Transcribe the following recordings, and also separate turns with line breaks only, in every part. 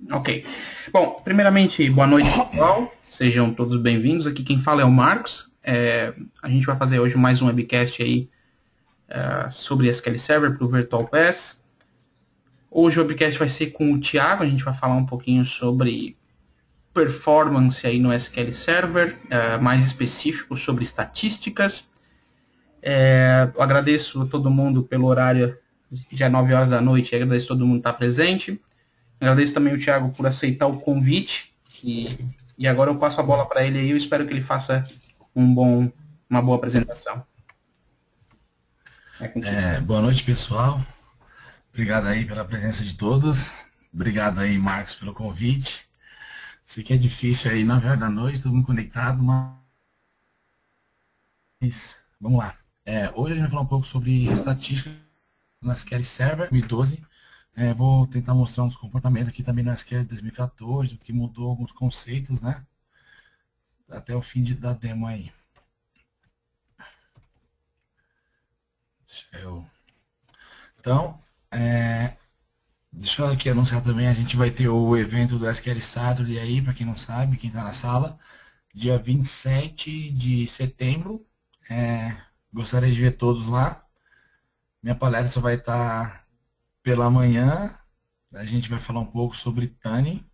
Ok. Bom, primeiramente, boa noite, pessoal. Sejam todos bem-vindos. Aqui quem fala é o Marcos. A gente vai fazer hoje mais um webcast aí sobre SQL Server para o Virtual Pass. Hoje o webcast vai ser com o Thiago. A gente vai falar um pouquinho sobre performance aí no SQL Server, mais específico sobre estatísticas. Eu agradeço a todo mundo pelo horário, já é 9 horas da noite, agradeço a todo mundo que está presente. Agradeço também o Thiago por aceitar o convite e agora eu passo a bola para ele e eu espero que ele faça uma boa apresentação. É contigo.
Boa noite, pessoal. Obrigado aí pela presença de todos. Obrigado aí, Marcos, pelo convite. Sei que é difícil aí, 9 horas da noite, todo mundo conectado, mas vamos lá. Hoje a gente vai falar um pouco sobre estatística no SQL Server 2012. Vou tentar mostrar uns comportamentos aqui também no SQL 2014, o que mudou alguns conceitos, né? Até o fim da demo aí. Então, deixa eu aqui anunciar também, a gente vai ter o evento do SQL Saturday aí, para quem não sabe, quem está na sala, dia 27 de setembro. Gostaria de ver todos lá. Minha palestra só vai estar pela manhã. A gente vai falar um pouco sobre Tani,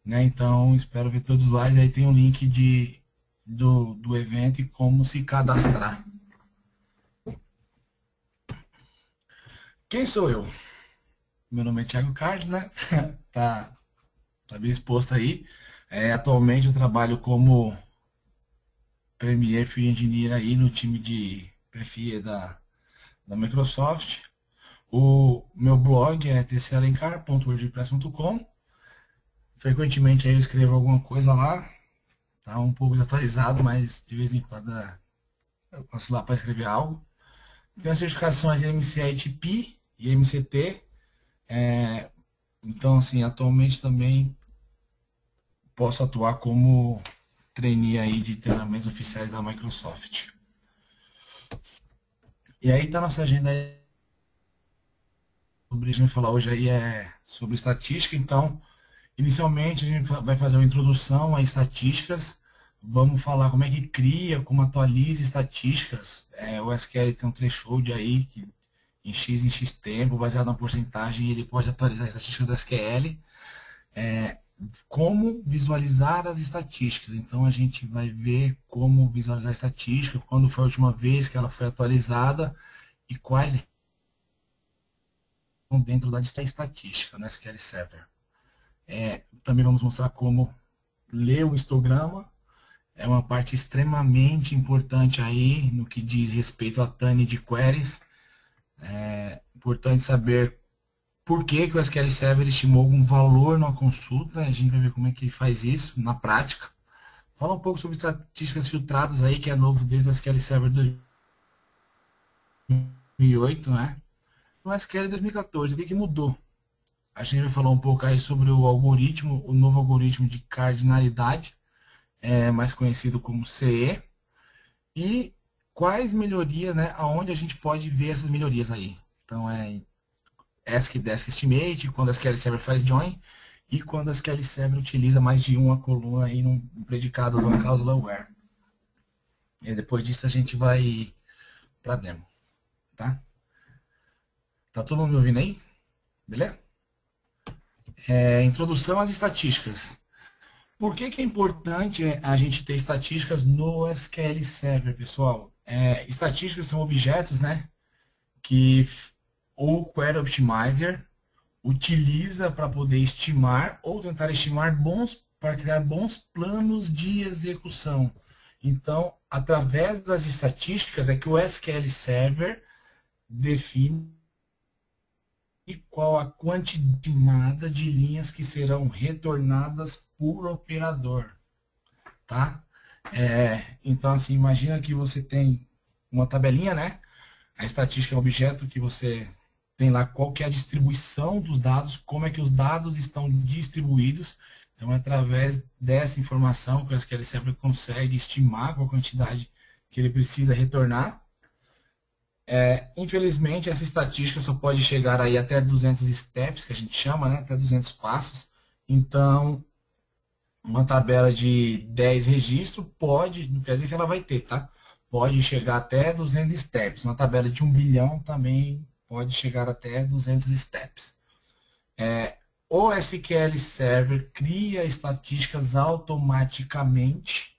né? Então, espero ver todos lá. E aí tem um link do evento e como se cadastrar. Quem sou eu? Meu nome é Thiago Card, né? tá, tá bem exposto aí. Atualmente eu trabalho como Premier Free Engineer aí no time de PFE da Microsoft. O meu blog é tcalencar.wordpress.com. Frequentemente aí eu escrevo alguma coisa lá. Tá um pouco desatualizado, mas de vez em quando eu passo lá para escrever algo. Tenho as certificações MCITP e MCT. Então, assim, atualmente também posso atuar como trainee aí de treinamentos oficiais da Microsoft. E aí tá nossa agenda aí. Sobre a gente vai falar hoje aí sobre estatística. Então, inicialmente a gente vai fazer uma introdução a estatísticas. Vamos falar como é que cria, como atualiza estatísticas. O SQL tem um threshold aí que em X tempo, baseado na porcentagem, ele pode atualizar a estatística do SQL. Como visualizar as estatísticas. Então a gente vai ver como visualizar a estatística, quando foi a última vez que ela foi atualizada e quais estão dentro da estatística no SQL Server. Também vamos mostrar como ler o histograma. É uma parte extremamente importante aí no que diz respeito a TANI de queries. É importante saber por que o SQL Server estimou algum valor na consulta. A gente vai ver como é que faz isso na prática. Fala um pouco sobre estatísticas filtradas aí, que é novo desde o SQL Server 2008, né? No SQL 2014, o que mudou? A gente vai falar um pouco aí sobre o algoritmo, o novo algoritmo de cardinalidade, mais conhecido como CE, e quais melhorias, né? Aonde a gente pode ver essas melhorias aí. Então, Desk Estimate, quando a SQL Server faz join, e quando a SQL Server utiliza mais de uma coluna aí num predicado de uma cláusula where. E depois disso a gente vai para demo, tá? Tá todo mundo me ouvindo aí? Beleza? Introdução às estatísticas. Por que é importante a gente ter estatísticas no SQL Server, pessoal? Estatísticas são objetos, né, que o Query Optimizer utiliza para poder estimar ou tentar estimar para criar bons planos de execução. Então, através das estatísticas é que o SQL Server define qual a quantidade de linhas que serão retornadas por operador, tá? Então, assim, imagina que você tem uma tabelinha, né? A estatística é um objeto que você tem lá qual que é a distribuição dos dados, como é que os dados estão distribuídos. Então, é através dessa informação que o SQL sempre consegue estimar qual a quantidade que ele precisa retornar. Infelizmente, essa estatística só pode chegar aí até 200 steps, que a gente chama, né? Até 200 passos. Então, uma tabela de 10 registros pode, não quer dizer que ela vai ter, tá? Pode chegar até 200 steps. Uma tabela de 1 bilhão também pode chegar até 200 steps. O SQL Server cria estatísticas automaticamente.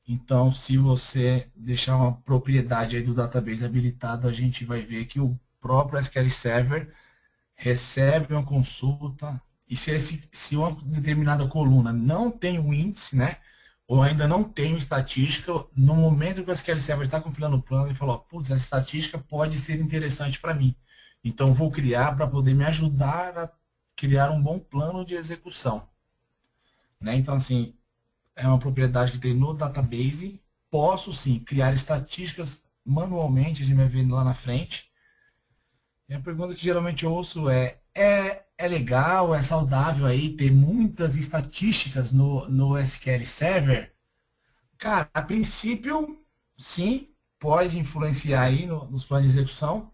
Então, se você deixar uma propriedade aí do database habilitado, a gente vai ver que o próprio SQL Server recebe uma consulta, e se uma determinada coluna não tem o índice, né, ou ainda não tem estatística, no momento que o SQL Server está compilando o plano, ele falou, putz, essa estatística pode ser interessante para mim. Então, vou criar para poder me ajudar a criar um bom plano de execução. Né? Então, assim, é uma propriedade que tem no database. Posso, sim, criar estatísticas manualmente, a gente vai ver lá na frente. E a pergunta que geralmente eu ouço é legal, é saudável aí ter muitas estatísticas no SQL Server? Cara, a princípio, sim, pode influenciar aí nos planos de execução.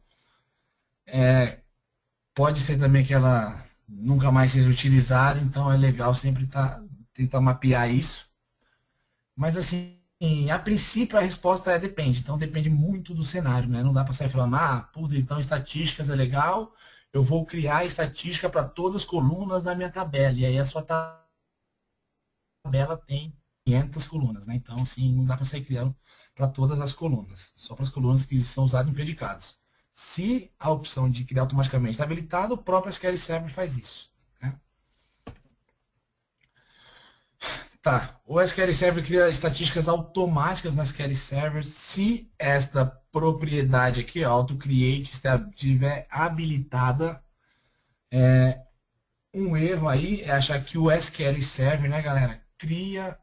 Pode ser também que ela nunca mais seja utilizada, então é legal sempre tentar mapear isso. Mas assim, a princípio a resposta é depende. Então depende muito do cenário, né? Não dá para sair falando, puta, então estatísticas é legal, eu vou criar estatística para todas as colunas da minha tabela. E aí a sua tabela tem 500 colunas, né? Então assim, não dá para sair criando para todas as colunas, só para as colunas que são usadas em predicados. Se a opção de criar automaticamente está habilitada, o próprio SQL Server faz isso. Né? Tá, o SQL Server cria estatísticas automáticas no SQL Server se esta propriedade aqui, AutoCreate, estiver habilitada. Um erro aí é achar que o SQL Server, né, galera, cria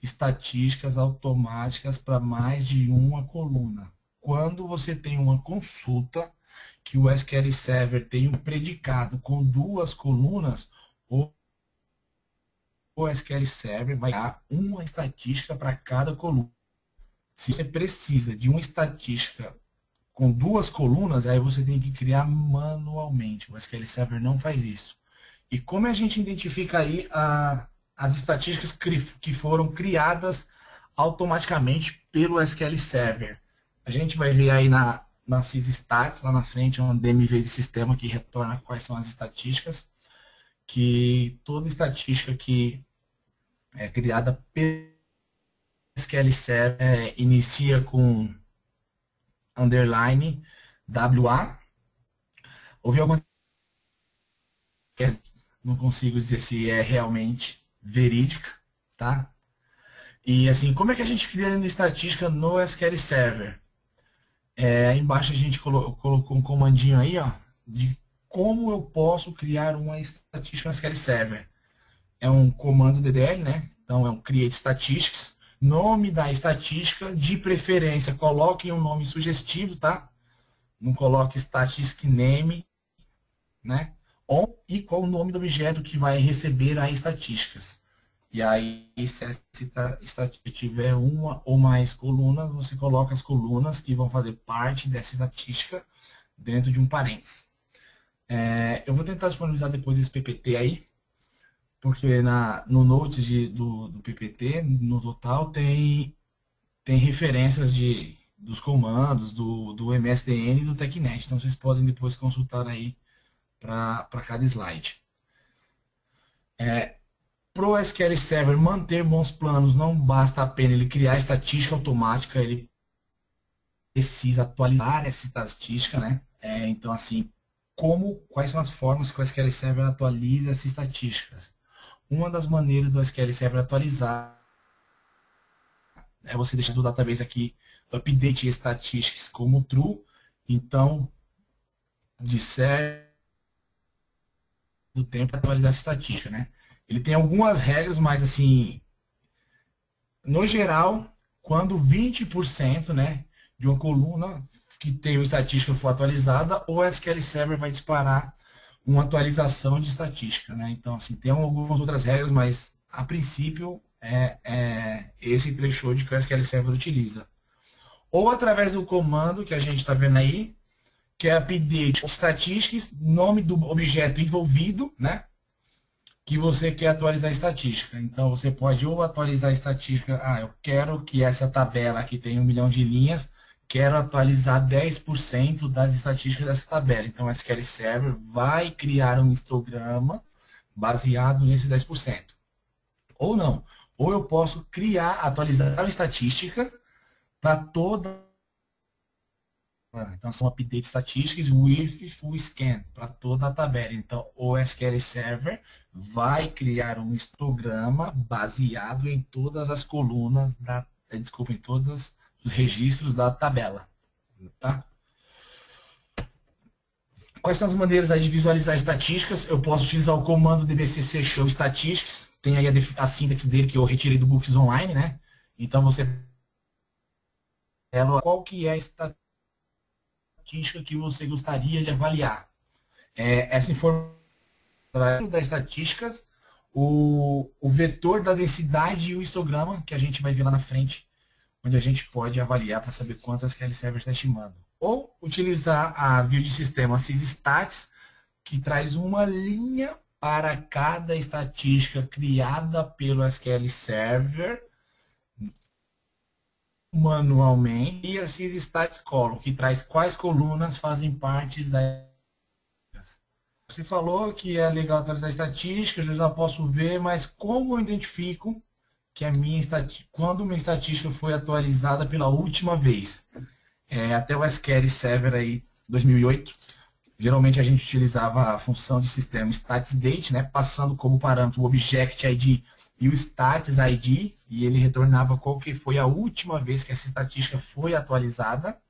estatísticas automáticas para mais de uma coluna. Quando você tem uma consulta que o SQL Server tem um predicado com 2 colunas, o SQL Server vai dar uma estatística para cada coluna. Se você precisa de uma estatística com 2 colunas, aí você tem que criar manualmente. O SQL Server não faz isso. E como a gente identifica aí as estatísticas que foram criadas automaticamente pelo SQL Server? A gente vai ver aí na sysstats, lá na frente, um DMV de sistema que retorna quais são as estatísticas, que toda estatística que é criada pelo SQL Server inicia com underline WA. Houve algumas que não consigo dizer se é realmente verídica, tá? E assim, como é que a gente cria uma estatística no SQL Server? Aí embaixo a gente colocou um comandinho aí, ó, de como eu posso criar uma estatística no SQL Server. É um comando DDL, né? Então é um create statistics, nome da estatística, de preferência coloque um nome sugestivo, tá? Não coloque statistic name, né? E qual o nome do objeto que vai receber as estatísticas. E aí, se essa estatística tiver uma ou mais colunas, você coloca as colunas que vão fazer parte dessa estatística dentro de um parênteses. Eu vou tentar disponibilizar depois esse PPT aí, porque no Notes do PPT, no total, tem referências dos comandos, do MSDN e do TechNet. Então, vocês podem depois consultar aí para cada slide. Para o SQL Server manter bons planos, não basta apenas ele criar estatística automática, ele precisa atualizar essa estatística, né? Então, assim, quais são as formas que o SQL Server atualiza essas estatísticas? Uma das maneiras do SQL Server atualizar é você deixar o database aqui, update statistics como true, então, de certo tempo atualizar essa estatística, né? Ele tem algumas regras, mas assim, no geral, quando 20%, né, de uma coluna que tem uma estatística for atualizada, o SQL Server vai disparar uma atualização de estatística, né? Então, assim, tem algumas outras regras, mas a princípio é esse threshold que o SQL Server utiliza. Ou através do comando que a gente está vendo aí, que é update statistics, nome do objeto envolvido, né? que você quer atualizar a estatística. Então, você pode ou atualizar a estatística, eu quero que essa tabela aqui tenha 1 milhão de linhas, quero atualizar 10% das estatísticas dessa tabela. Então, o SQL Server vai criar um histograma baseado nesses 10%. Ou não. Ou eu posso atualizar a estatística para toda. Então, são update statistics with full scan para toda a tabela. Então, o SQL Server vai criar um histograma baseado em todas as colunas em todos os registros da tabela. Tá? Quais são as maneiras aí de visualizar estatísticas? Eu posso utilizar o comando dbcc show statistics. Tem aí a síntese dele que eu retirei do Books Online, né? Então, você qual que é a estatística que você gostaria de avaliar. Essa informação das estatísticas, o vetor da densidade e o histograma, que a gente vai ver lá na frente, onde a gente pode avaliar para saber quantas SQL Server está estimando. Ou utilizar a view de sistema sysstats, que traz uma linha para cada estatística criada pelo SQL Server manualmente, e a sysstats column, que traz quais colunas fazem parte da. Você falou que é legal atualizar estatísticas, eu já posso ver, mas como eu identifico que quando minha estatística foi atualizada pela última vez? Até o SQL Server aí, 2008, geralmente a gente utilizava a função de sistema statsDate, né, passando como parâmetro o object ID e o status ID, e ele retornava qual que foi a última vez que essa estatística foi atualizada.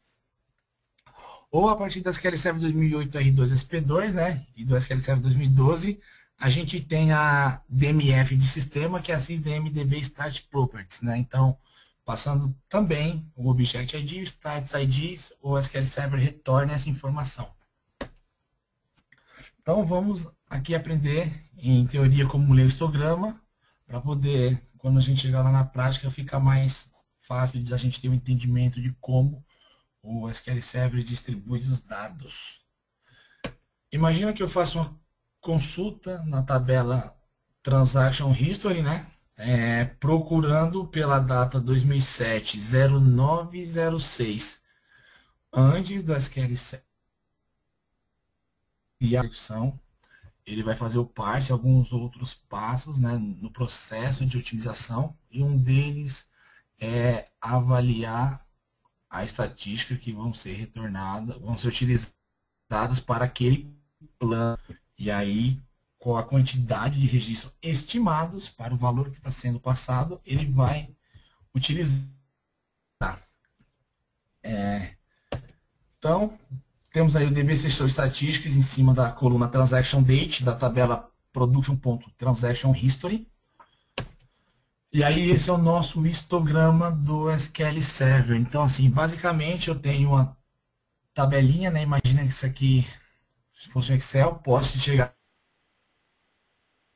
Ou a partir do SQL Server 2008 R2SP2, né, e do SQL Server 2012, a gente tem a DMF de sistema, que é a sysdmdb stat properties, né? Então, passando também o object ID, o status ID, o SQL Server retorna essa informação. Então, vamos aqui aprender em teoria como ler o histograma, para poder, quando a gente chegar lá na prática, ficar mais fácil de a gente ter um entendimento de como o SQL Server distribui os dados. Imagina que eu faço uma consulta na tabela Transaction History, né? Procurando pela data 2007-0906. Antes do SQL Server e a execução, ele vai fazer o parse, alguns outros passos, né, no processo de otimização, e um deles é avaliar a estatística que vão ser retornadas, vão ser utilizadas para aquele plano. E aí, com a quantidade de registros estimados para o valor que está sendo passado, ele vai utilizar. Então, temos aí o DBC Show Statistics em cima da coluna Transaction Date, da tabela Production.Transaction History. E aí esse é o nosso histograma do SQL Server. Então, assim, basicamente eu tenho uma tabelinha, né? Imagina que isso aqui, se fosse um Excel, posso chegar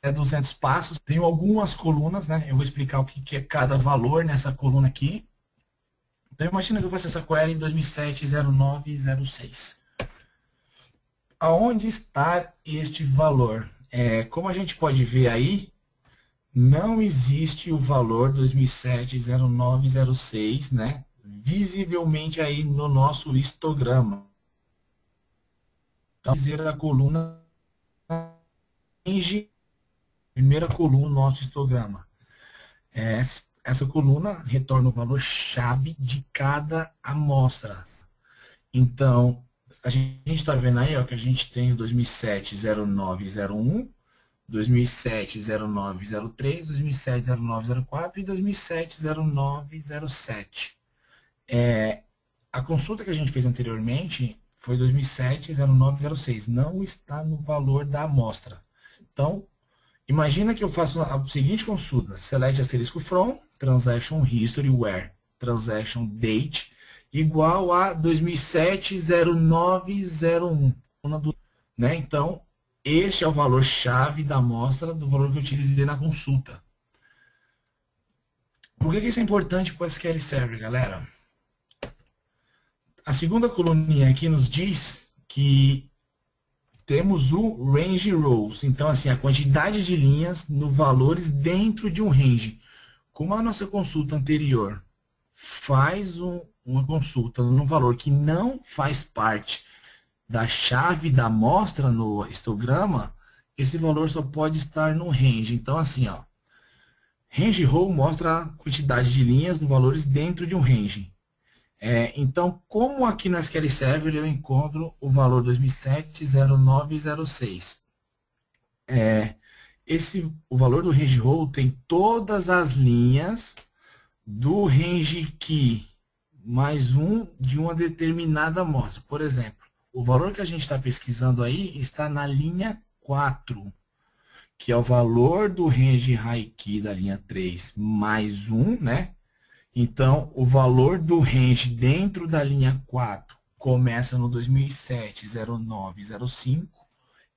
até 200 passos. Tenho algumas colunas, né? Eu vou explicar o que é cada valor nessa coluna aqui. Então, imagina que eu faço essa query em 2007-0906. Aonde está este valor? Como a gente pode ver aí, não existe o valor 2007-0906, né? Visivelmente aí no nosso histograma. Então, dizer a coluna primeira coluna do nosso histograma. Essa coluna retorna o valor-chave de cada amostra. Então, a gente está vendo aí ó, que a gente tem o 2007-0901, 2007-0903, 2007-0904 e 2007-0907. A consulta que a gente fez anteriormente foi 2007-0906, não está no valor da amostra. Então, imagina que eu faço a seguinte consulta: select asterisco from, transaction history where transaction date igual a 2007-0901. Né? Então, este é o valor-chave da amostra do valor que eu utilizei na consulta. Por que isso é importante para o SQL Server, galera? A segunda coluninha aqui nos diz que temos o range rows. Então, assim, a quantidade de linhas no valores dentro de um range. Como a nossa consulta anterior faz uma consulta no valor que não faz parte da chave da amostra no histograma, esse valor só pode estar no range. Então, assim, ó, range row mostra a quantidade de linhas no valores dentro de um range. Então, como aqui no SQL Server eu encontro o valor 2007-0906. O valor do range row tem todas as linhas do range key mais um de uma determinada amostra. Por exemplo, o valor que a gente está pesquisando aí está na linha 4, que é o valor do range high key da linha 3 mais um, né? Então, o valor do range dentro da linha 4 começa no 2007-0905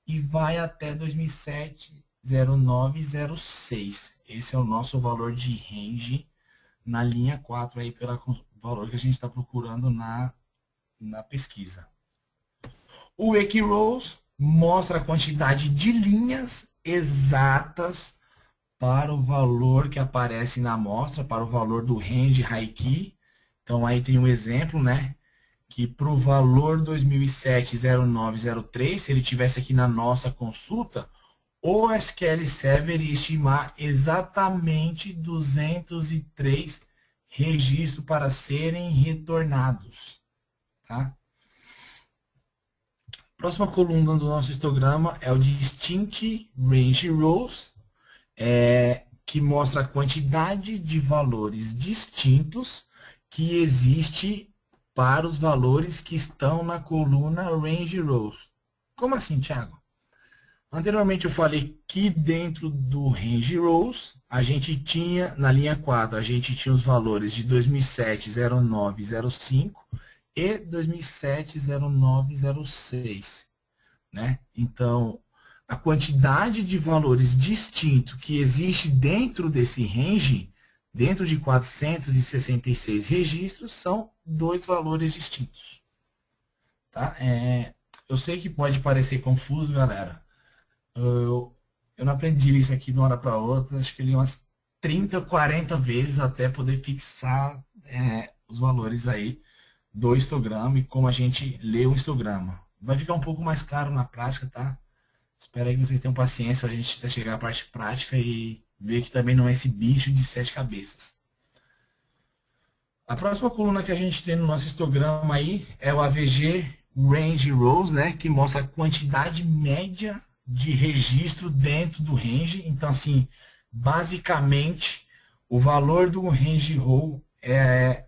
e vai até 2007-0906. Esse é o nosso valor de range na linha 4, aí, pelo valor que a gente está procurando na pesquisa. O Equirows mostra a quantidade de linhas exatas para o valor que aparece na amostra, para o valor do range high key. Então, aí tem um exemplo, né? Que para o valor 2007-0903, se ele tivesse aqui na nossa consulta, o SQL Server ia estimar exatamente 203 registros para serem retornados. Tá? Próxima coluna do nosso histograma é o Distinct Range Rows, que mostra a quantidade de valores distintos que existe para os valores que estão na coluna Range Rows. Como assim, Thiago? Anteriormente eu falei que dentro do Range Rows, a gente tinha, na linha 4, a gente tinha os valores de 2007-0905 e 2007-0906. Né? Então, a quantidade de valores distintos que existe dentro desse range, dentro de 466 registros, são 2 valores distintos. Tá? Eu sei que pode parecer confuso, galera. Eu não aprendi isso aqui de uma hora para outra, acho que eu li umas 30, 40 vezes até poder fixar os valores aí do histograma e como a gente lê o histograma. Vai ficar um pouco mais claro na prática, tá? Espero aí que vocês tenham paciência para a gente chegar à parte prática e ver que também não é esse bicho de 7 cabeças. A próxima coluna que a gente tem no nosso histograma aí é o AVG Range Rows, né? Que mostra a quantidade média de registro dentro do range. Então, assim, basicamente, o valor do range row é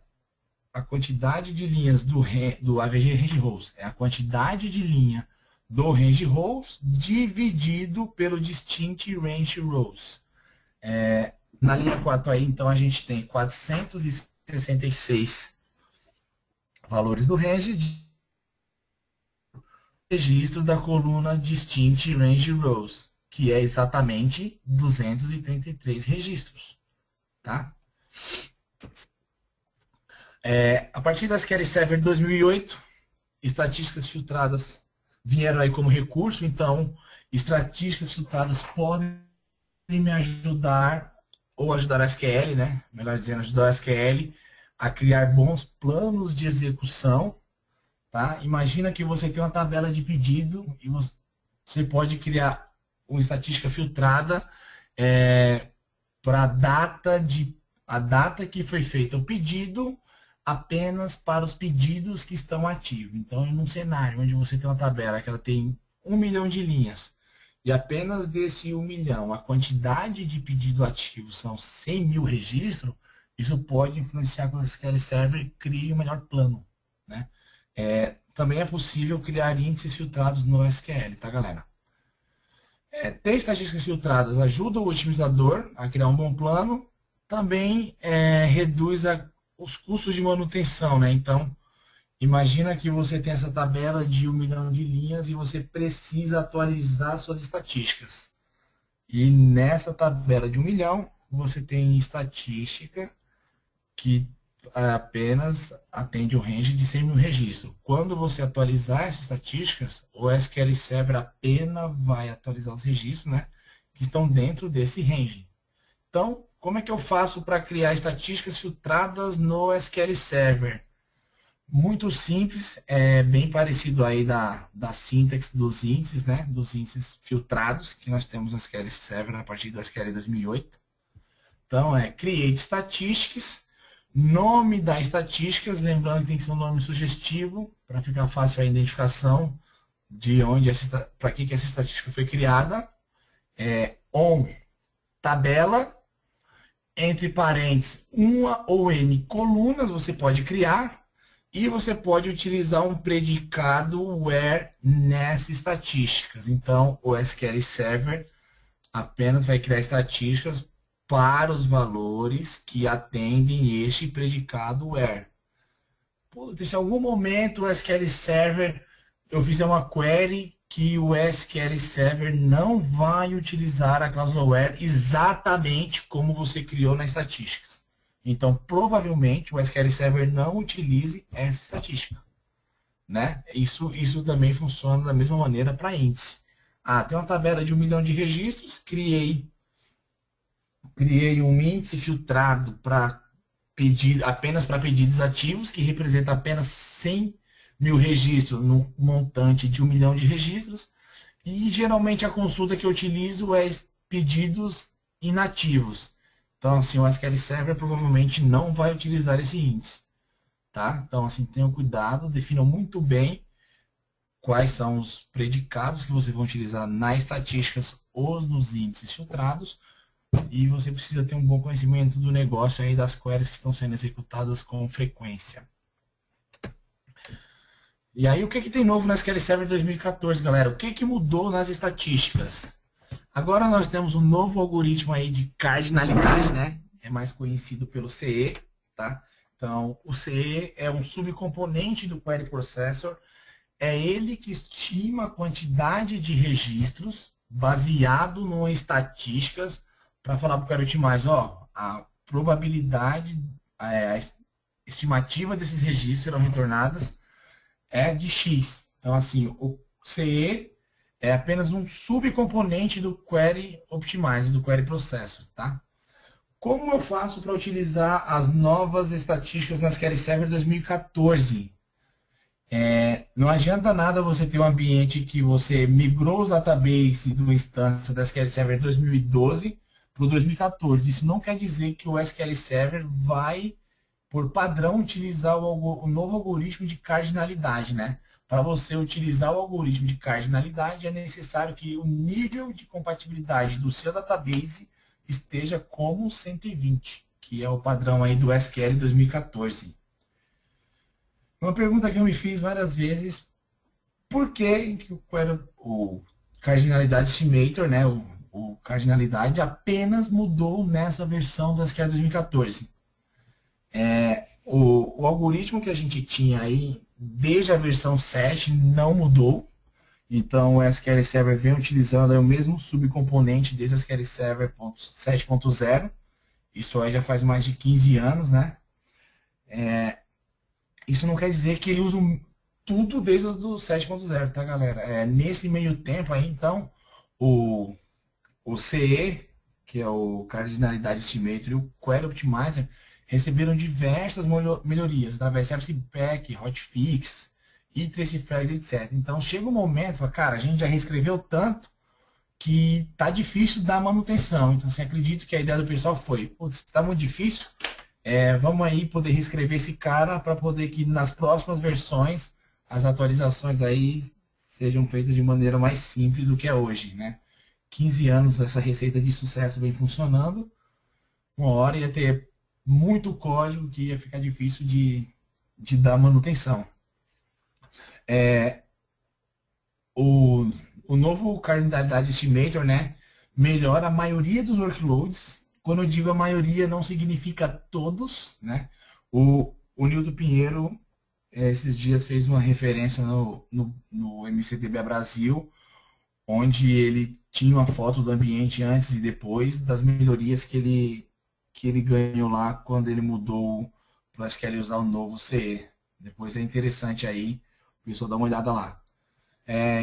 a quantidade de linhas do AVG Range Rows. É a quantidade de linha do Range Rows dividido pelo Distinct Range Rows. Na linha 4 aí, então, a gente tem 466 valores do range de registro da coluna Distinct Range Rows, que é exatamente 233 registros. Tá? A partir da SQL Server 2008, estatísticas filtradas vieram aí como recurso, então estatísticas filtradas podem me ajudar, ou ajudar a SQL, né? Melhor dizendo, ajudar a SQL a criar bons planos de execução. Tá? Imagina que você tem uma tabela de pedido e você pode criar uma estatística filtrada para a data que foi feito o pedido apenas para os pedidos que estão ativos. Então, em um cenário onde você tem uma tabela que ela tem 1 milhão de linhas e apenas desse 1 milhão a quantidade de pedido ativo são 100 mil registros, isso pode influenciar com que o SQL Server crie o melhor plano, né? Também é possível criar índices filtrados no SQL, tá, galera? Ter estatísticas filtradas ajuda o otimizador a criar um bom plano, também reduz os custos de manutenção, né? Então, imagina que você tem essa tabela de 1 milhão de linhas e você precisa atualizar suas estatísticas. E nessa tabela de 1 milhão, você tem estatística que apenas atende o range de 100 mil registros. Quando você atualizar essas estatísticas, o SQL Server apenas vai atualizar os registros, né, que estão dentro desse range. Então, como é que eu faço para criar estatísticas filtradas no SQL Server? Muito simples, é bem parecido aí da sintaxe dos índices, né, dos índices filtrados que nós temos no SQL Server a partir do SQL 2008. Então, create statistics, nome da estatísticas, lembrando que tem que ser um nome sugestivo, para ficar fácil a identificação de onde para que essa estatística foi criada. On tabela, entre parênteses, uma ou N colunas você pode criar, e você pode utilizar um predicado where nessas estatísticas. Então, o SQL Server apenas vai criar estatísticas para os valores que atendem este predicado where. Se em algum momento o SQL Server eu fizer uma query que o SQL Server não vai utilizar a cláusula where exatamente como você criou nas estatísticas. Então, provavelmente, o SQL Server não utilize essa estatística. Né? Isso também funciona da mesma maneira para índice. Tem uma tabela de 1 milhão de registros, criei um índice filtrado apenas para pedidos ativos, que representa apenas 100 mil registros no montante de 1 milhão de registros. E geralmente a consulta que eu utilizo é pedidos inativos. Então, assim, o SQL Server provavelmente não vai utilizar esse índice. Tá? Então, assim, tenham cuidado, definam muito bem quais são os predicados que vocês vão utilizar nas estatísticas ou nos índices filtrados. E você precisa ter um bom conhecimento do negócio aí, das queries que estão sendo executadas com frequência. E aí, o que tem novo na SQL Server 2014, galera? O que mudou nas estatísticas? Agora nós temos um novo algoritmo aí de cardinalidade, né? É mais conhecido pelo CE, tá? Então, o CE é um subcomponente do Query Processor. É ele que estima a quantidade de registros baseado em estatísticas para falar para o Query Optimize, a probabilidade, a estimativa desses registros serão retornadas é de X. Então, assim, o CE é apenas um subcomponente do Query Optimize, do Query Processor, tá? Como eu faço para utilizar as novas estatísticas na SQL Server 2014? Não adianta nada você ter um ambiente que você migrou os databases do instância da SQL Server 2012 para o 2014. Isso não quer dizer que o SQL Server vai, por padrão, utilizar o novo algoritmo de cardinalidade, né? Para você utilizar o algoritmo de cardinalidade, é necessário que o nível de compatibilidade do seu database esteja como 120, que é o padrão aí do SQL 2014. Uma pergunta que eu me fiz várias vezes, por que o Cardinalidade Estimator, né, o Cardinalidade, apenas mudou nessa versão do SQL 2014? O algoritmo que a gente tinha aí, desde a versão 7, não mudou. Então, o SQL Server vem utilizando o mesmo subcomponente desde o SQL Server 7.0. Isso aí já faz mais de 15 anos, né? Isso não quer dizer que ele usa tudo desde o 7.0, tá, galera? Nesse meio tempo aí, então, o CE, que é o Cardinalidade Estimator, e o Query Optimizer receberam diversas melhorias, através de Service Pack, Hotfix, e trace flags, etc. Então chega um momento, fala, cara, a gente já reescreveu tanto que tá difícil dar manutenção. Então, assim, acredito que a ideia do pessoal foi, putz, tá muito difícil, vamos aí poder reescrever esse cara para poder que nas próximas versões as atualizações aí sejam feitas de maneira mais simples do que é hoje, né? 15 anos essa receita de sucesso vem funcionando, uma hora ia ter muito código que ia ficar difícil de dar manutenção. O novo Cardinalidade Estimator, né, melhora a maioria dos workloads. Quando eu digo a maioria, não significa todos, né? O Nildo Pinheiro, esses dias, fez uma referência no MCDB Brasil, onde ele tinha uma foto do ambiente antes e depois das melhorias que ele ganhou lá quando ele mudou para o SQL usar o novo CE. Depois é interessante aí, o pessoal dá uma olhada lá.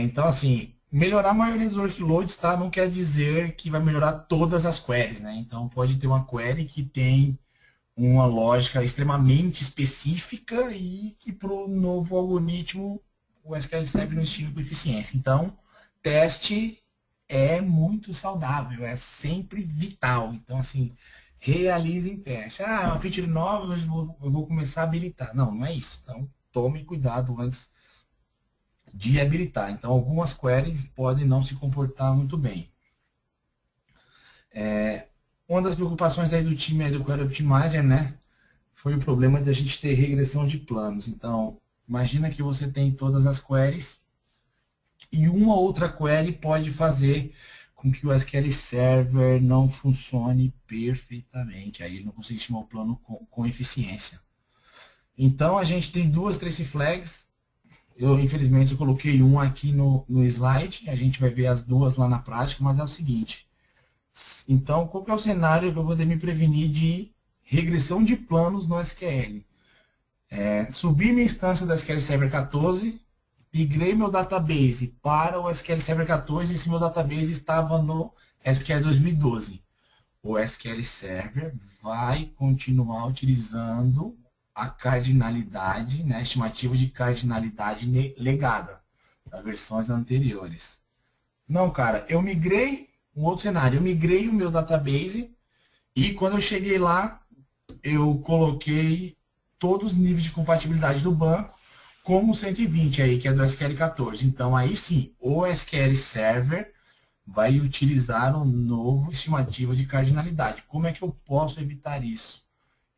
Então, assim, melhorar a maioria dos workloads, tá? Não quer dizer que vai melhorar todas as queries, né? Então, pode ter uma query que tem uma lógica extremamente específica e que para o novo algoritmo o SQL Server não estima com eficiência. Então, teste é muito saudável, é sempre vital. Então, assim, realizem teste. Ah, é uma feature nova, eu vou começar a habilitar. Não, não é isso. Então, tome cuidado antes de habilitar. Então, algumas queries podem não se comportar muito bem. Uma das preocupações aí do time aí do Query Optimizer, né, foi o problema de a gente ter regressão de planos. Então, imagina que você tem todas as queries e uma outra query pode fazer com que o SQL Server não funcione perfeitamente. Aí ele não consegue estimar o plano com eficiência. Então, a gente tem duas trace flags. Infelizmente, eu coloquei um aqui no slide. A gente vai ver as duas lá na prática, mas é o seguinte. Então, qual que é o cenário que eu vou poder me prevenir de regressão de planos no SQL? Subir minha instância do SQL Server 14, migrei meu database para o SQL Server 14 e esse meu database estava no SQL 2012. O SQL Server vai continuar utilizando a cardinalidade, né, a estimativa de cardinalidade legada das versões anteriores. Não, cara, eu migrei, um outro cenário, eu migrei o meu database e quando eu cheguei lá, eu coloquei todos os níveis de compatibilidade do banco como 120 aí, que é do SQL 14. Então, aí sim, o SQL Server vai utilizar um novo estimativa de cardinalidade. Como é que eu posso evitar isso?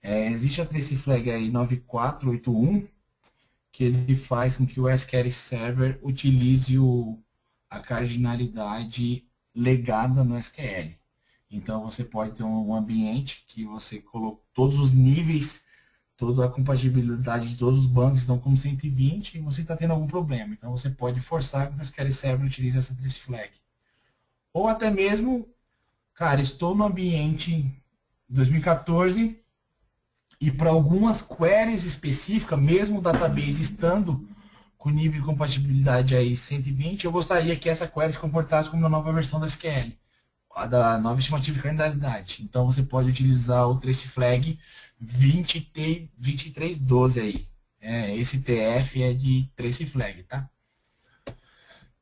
Existe a trace flag aí 9481, que ele faz com que o SQL Server utilize a cardinalidade legada no SQL. Então, você pode ter um ambiente que você colocou todos os níveis, toda a compatibilidade de todos os bancos estão como 120 e você está tendo algum problema. Então, você pode forçar que o SQL Server utilize essa trace flag. Ou até mesmo, cara, estou no ambiente 2014 e para algumas queries específicas, mesmo o database estando com nível de compatibilidade aí 120, eu gostaria que essa query se comportasse como uma nova versão da SQL, a da nova estimativa de cardinalidade. Então você pode utilizar o trace flag 2312 aí. Esse TF é de trace flag, tá?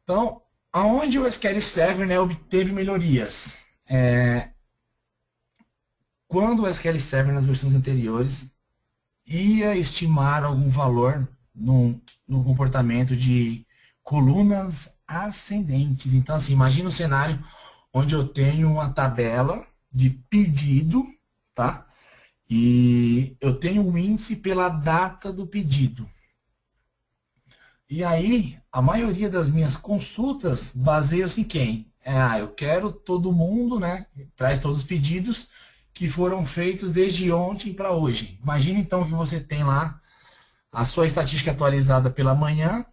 Então, aonde o SQL Server, né, obteve melhorias? Quando o SQL Server nas versões anteriores ia estimar algum valor no comportamento de colunas ascendentes. Então, assim, imagina um cenário onde eu tenho uma tabela de pedido, tá? E eu tenho um índice pela data do pedido. E aí, a maioria das minhas consultas baseia-se em quem? Eu quero todo mundo, né? Traz todos os pedidos que foram feitos desde ontem para hoje. Imagina então que você tem lá a sua estatística atualizada pela manhã,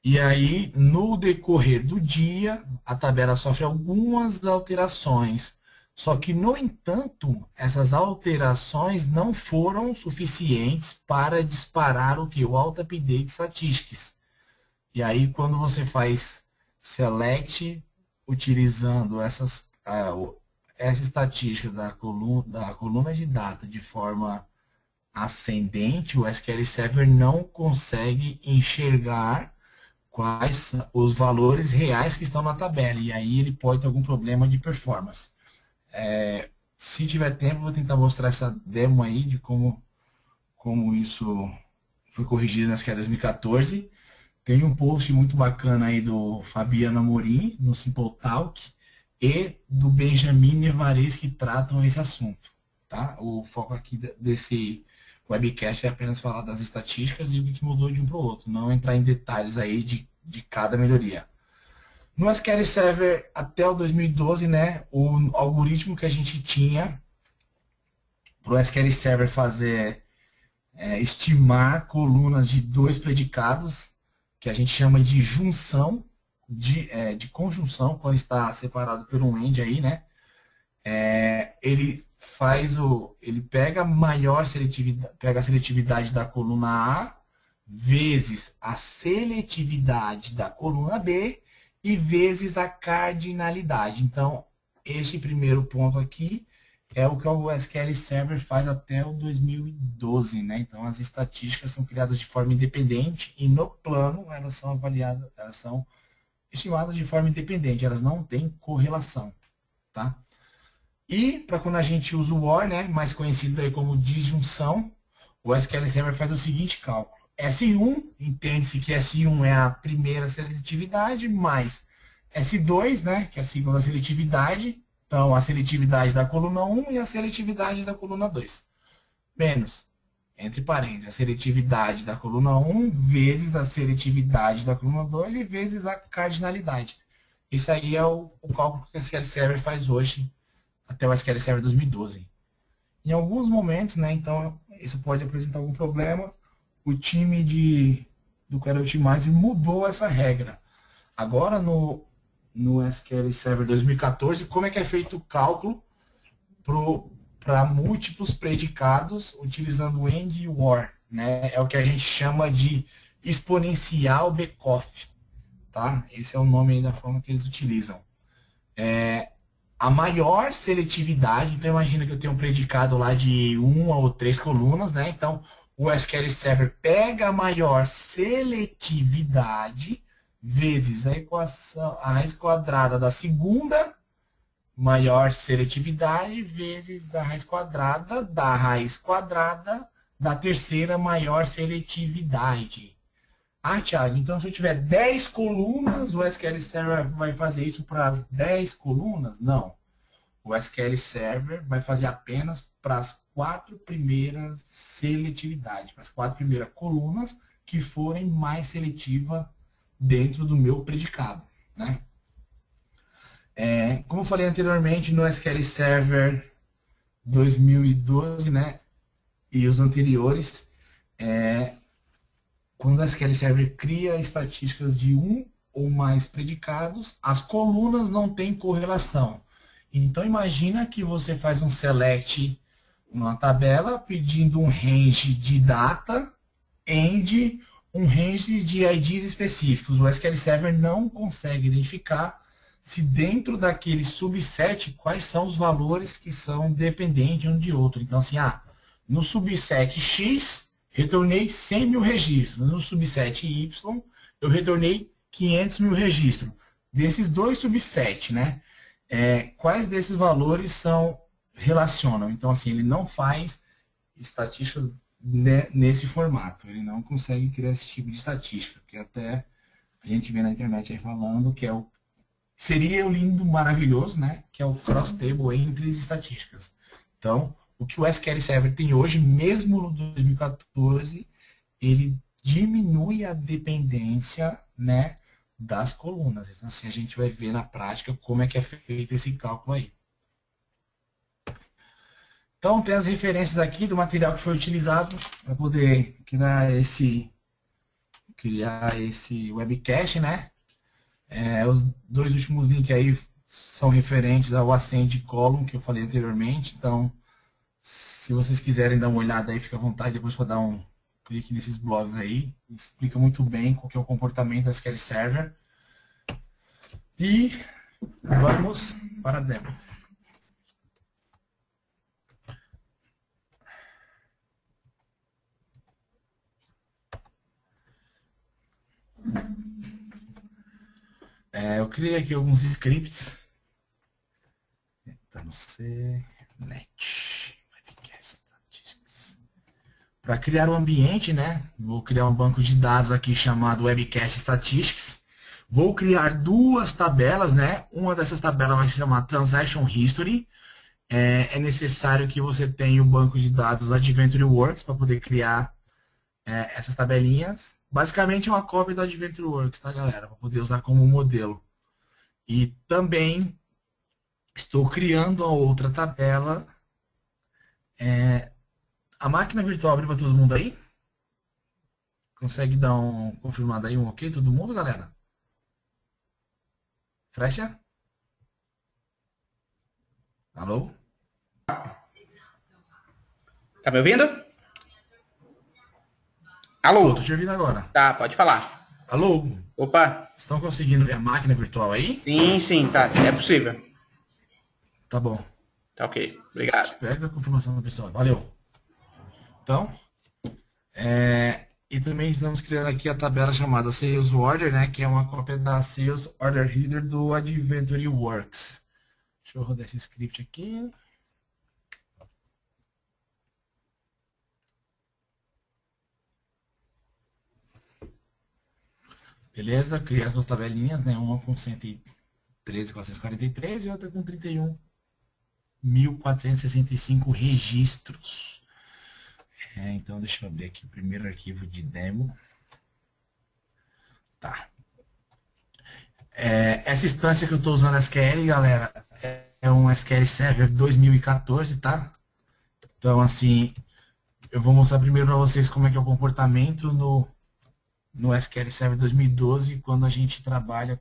e aí no decorrer do dia a tabela sofre algumas alterações. Só que, no entanto, essas alterações não foram suficientes para disparar o que? O Auto-Update Statistics. E aí, quando você faz select utilizando essa estatística da coluna de data de forma ascendente, o SQL Server não consegue enxergar quais são os valores reais que estão na tabela. E aí ele pode ter algum problema de performance. Se tiver tempo, vou tentar mostrar essa demo aí de como isso foi corrigido na SQL 2014. Tem um post muito bacana aí do Fabiano Amorim, no Simple Talk, e do Benjamin Nevares, que tratam esse assunto. Tá? O foco aqui desse webcast é apenas falar das estatísticas e o que mudou de um para o outro, não entrar em detalhes aí de cada melhoria. No SQL Server até o 2012, né, o algoritmo que a gente tinha para o SQL Server fazer estimar colunas de dois predicados, que a gente chama de junção, de conjunção, quando está separado por um AND aí, né? Ele ele pega a maior seletividade, pega a seletividade da coluna A vezes a seletividade da coluna B e vezes a cardinalidade. Então, este primeiro ponto aqui é o que o SQL Server faz até o 2012, né? Então, as estatísticas são criadas de forma independente e no plano elas são avaliadas, elas são estimadas de forma independente, elas não têm correlação, tá? E para quando a gente usa o OR, né, mais conhecido aí como disjunção, o SQL Server faz o seguinte cálculo. S1, entende-se que S1 é a primeira seletividade, mais S2, né, que é a segunda seletividade, então a seletividade da coluna 1 e a seletividade da coluna 2, menos, entre parênteses, a seletividade da coluna 1 vezes a seletividade da coluna 2 e vezes a cardinalidade. Isso aí é o cálculo que o SQL Server faz hoje, até o SQL Server 2012. Em alguns momentos, né, então, isso pode apresentar algum problema. O time do Query Optimizer mudou essa regra. Agora, no SQL Server 2014, como é que é feito o cálculo para múltiplos predicados utilizando o AND e o OR, né? É o que a gente chama de exponencial backoff, tá? Esse é o nome aí da forma que eles utilizam. A maior seletividade, então imagina que eu tenho um predicado lá de 1 ou 3 colunas, né? Então, o SQL Server pega a maior seletividade vezes a raiz quadrada da segunda maior seletividade vezes a raiz quadrada da terceira maior seletividade. Ah, Thiago, então se eu tiver 10 colunas, o SQL Server vai fazer isso para as 10 colunas? Não. O SQL Server vai fazer apenas para as 4 primeiras seletividades, para as 4 primeiras colunas que forem mais seletivas dentro do meu predicado, né? Como eu falei anteriormente, no SQL Server 2012, né, e os anteriores, quando o SQL Server cria estatísticas de um ou mais predicados, as colunas não têm correlação. Então, imagina que você faz um select numa tabela pedindo um range de data and um range de IDs específicos. O SQL Server não consegue identificar se dentro daquele subset, quais são os valores que são dependentes um de outro. Então, assim, no subset X, retornei 100 mil registros. No subset Y, eu retornei 500 mil registros. Desses dois subsets, né? Quais desses valores relacionam? Então, assim, ele não faz estatísticas nesse formato. Ele não consegue criar esse tipo de estatística, que até a gente vê na internet aí falando que seria o lindo, maravilhoso, né? Que é o cross table entre as estatísticas. Então, o que o SQL Server tem hoje, mesmo no 2014, ele diminui a dependência, né, das colunas. Então, assim, a gente vai ver na prática como é que é feito esse cálculo aí. Então, tem as referências aqui do material que foi utilizado para poder criar esse webcast, né? Os dois últimos links aí são referentes ao Ascend Column que eu falei anteriormente. Então, se vocês quiserem dar uma olhada aí, fica à vontade depois para dar um clique nesses blogs aí. Explica muito bem qual que é o comportamento da SQL Server. E vamos para a demo. Eu criei aqui alguns scripts. Tentando ser net. Para criar um ambiente, né? Vou criar um banco de dados aqui chamado Webcast Statistics. Vou criar duas tabelas, né? Uma dessas tabelas vai se chamar Transaction History. É necessário que você tenha o banco de dados Adventure Works para poder criar essas tabelinhas. Basicamente é uma cópia do Adventure Works, tá, galera? Para poder usar como modelo. E também estou criando a outra tabela. A máquina virtual abriu para todo mundo aí? Consegue dar um confirmado aí, um ok? Todo mundo, galera? Frecha? Alô?
Tá me ouvindo? Alô?
Tô te ouvindo agora.
Tá, pode falar.
Alô?
Opa.
Estão conseguindo ver a máquina virtual aí?
Sim, sim, tá. É possível.
Tá bom.
Tá ok. Obrigado.
Pega a confirmação do pessoal. Valeu. Então, e também estamos criando aqui a tabela chamada Sales Order, né? Que é uma cópia da Sales Order Reader do Adventure Works. Deixa eu rodar esse script aqui. Beleza? Criei as duas tabelinhas, né? Uma com 113.443 e outra com 31.465 registros. Então, deixa eu abrir aqui o primeiro arquivo de demo. Tá. Essa instância que eu estou usando SQL, galera, é um SQL Server 2014, tá? Então, assim, eu vou mostrar primeiro para vocês como é que é o comportamento no SQL Server 2012 quando a gente trabalha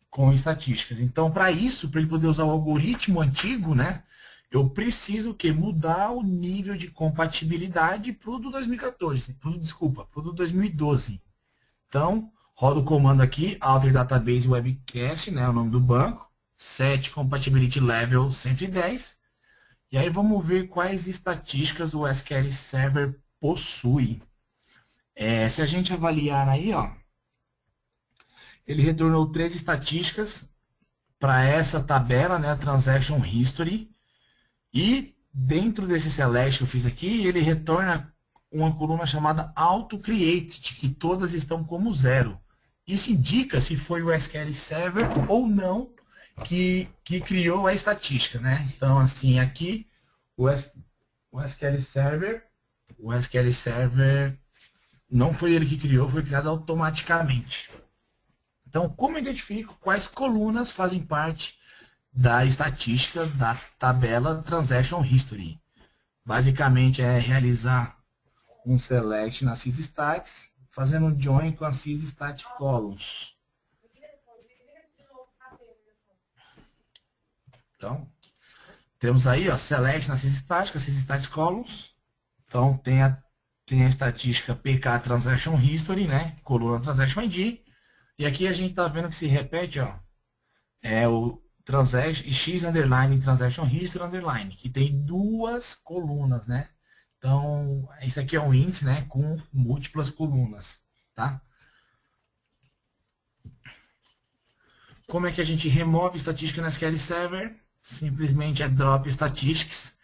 com estatísticas. Então, para isso, para ele poder usar o algoritmo antigo, né, eu preciso mudar o nível de compatibilidade para o do 2014, para o do 2012. Então, roda o comando aqui, Alter Database Webcast, né, o nome do banco, set Compatibility Level 110, e aí vamos ver quais estatísticas o SQL Server possui. Se a gente avaliar aí, ó, ele retornou 3 estatísticas para essa tabela, né, Transaction History, e dentro desse select que eu fiz aqui, ele retorna uma coluna chamada Auto Created, que todas estão como 0. Isso indica se foi o SQL Server ou não que criou a estatística, né? Então, assim, aqui o SQL Server não foi ele que criou, foi criado automaticamente. Então, como eu identifico quais colunas fazem parte da estatística da tabela Transaction History? Basicamente é realizar um select na sysstats, fazendo um join com a sysstat columns. Então, temos aí, ó, select na sysstat, com a sysstat columns. Então, tem a estatística PK Transaction History, né? Coluna Transaction ID. E aqui a gente está vendo que se repete, ó, é o transaction, X underline Transaction History underline, que tem 2 colunas, né? Então, isso aqui é um índice, né, com múltiplas colunas, tá? Como é que a gente remove estatística no SQL Server? Simplesmente é drop statistics,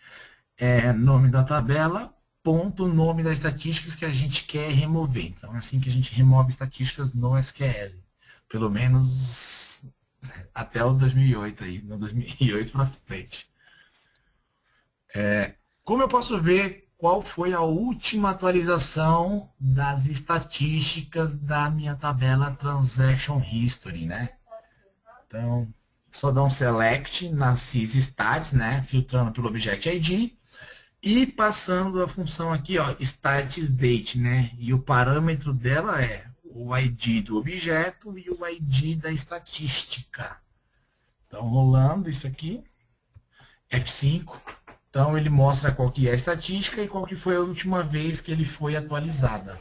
nome da tabela, ponto, nome das estatísticas que a gente quer remover. Então, é assim que a gente remove estatísticas no SQL. Pelo menos até o 2008 aí, no 2008 para frente. Como eu posso ver qual foi a última atualização das estatísticas da minha tabela Transaction History, né? Então, só dá um select na sysstats, né? Filtrando pelo Object ID e passando a função aqui, ó, statusDate, né? E o parâmetro dela é o ID do objeto e o ID da estatística. Então, rolando isso aqui, F5. Então, ele mostra qual que é a estatística e qual que foi a última vez que ele foi atualizada.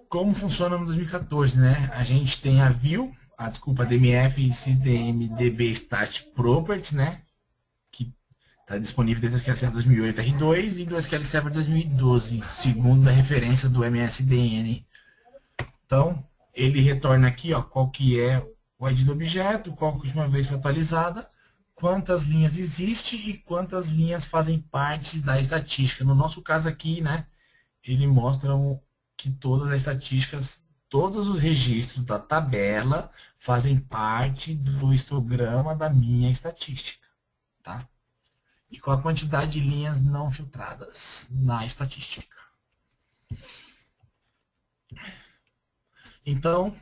Como funciona no 2014, né? A gente tem a view, DMF SysDM DB Stat Properties, né? Que está disponível desde o SQL Server 2008 R2 e do SQL Server 2012, segundo a referência do MSDN. Então, ele retorna aqui, ó, qual que é o ID do objeto, qual que a última vez foi atualizada, quantas linhas existe e quantas linhas fazem parte da estatística. No nosso caso aqui, né, ele mostra que todas as estatísticas, todos os registros da tabela fazem parte do histograma da minha estatística, tá? E com a quantidade de linhas não filtradas na estatística. Então,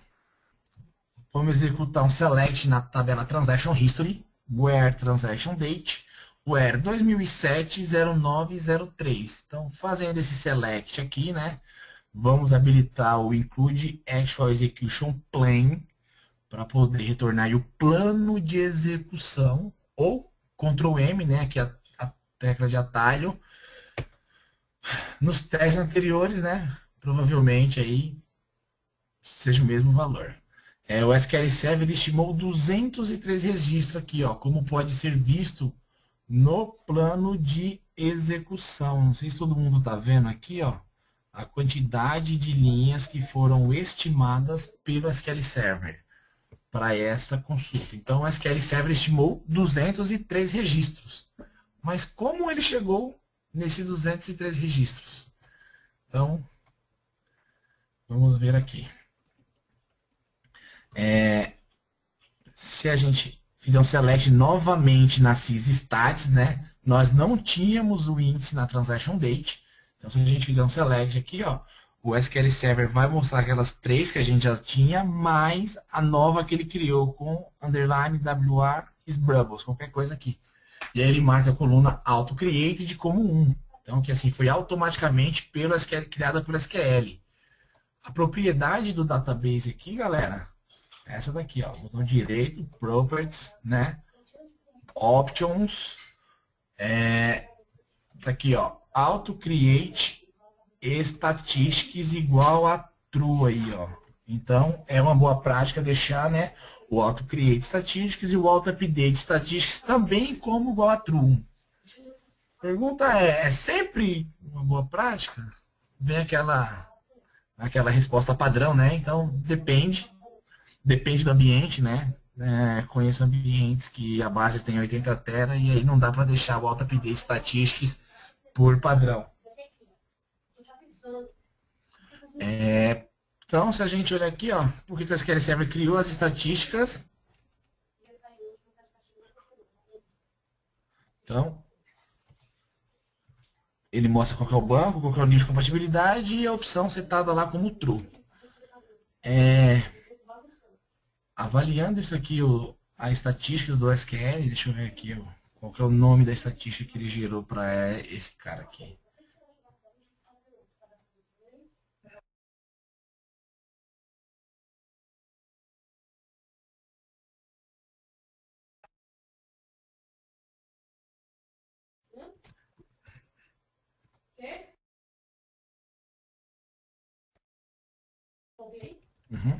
vamos executar um select na tabela Transaction History, where Transaction Date, where 2007-09-03. Então, fazendo esse select aqui, né, vamos habilitar o Include Actual Execution Plan para poder retornar aí o plano de execução, ou Ctrl M, né, que é a tecla de atalho. Nos testes anteriores, né, provavelmente aí seja o mesmo valor. O SQL Server ele estimou 203 registros aqui, ó, como pode ser visto no plano de execução. Não sei se todo mundo está vendo aqui, ó, a quantidade de linhas que foram estimadas pelo SQL Server para esta consulta. Então, o SQL Server estimou 203 registros. Mas como ele chegou nesses 203 registros? Então, vamos ver aqui. Se a gente fizer um select novamente na sysstats, né, nós não tínhamos o índice na transaction date. Então, se a gente fizer um select aqui, ó, o SQL Server vai mostrar aquelas 3 que a gente já tinha, mais a nova que ele criou com underline WA Sbrubbles, qualquer coisa aqui. E aí ele marca a coluna auto-created como 1. Então, que assim foi automaticamente pelo SQL, criada pelo SQL. A propriedade do database aqui, galera, é essa daqui, ó, botão direito, properties, né? Options, tá aqui, ó, auto-create statistics igual a true aí, ó. Então, é uma boa prática deixar, né, o auto-create statistics e o auto-update statistics também como igual a true. Pergunta é sempre uma boa prática? Vem aquela resposta padrão, né? Então, depende do ambiente, né? Conheço ambientes que a base tem 80 tera e aí não dá para deixar o auto-update statistics por padrão. Então, se a gente olhar aqui, ó, por que o SQL Server criou as estatísticas? Então, ele mostra qual é o banco, qual é o nível de compatibilidade e a opção setada lá como true. Avaliando isso aqui, as estatísticas do SQL, deixa eu ver aqui, ó, qual que é o nome da estatística que ele gerou para esse cara aqui. Uhum.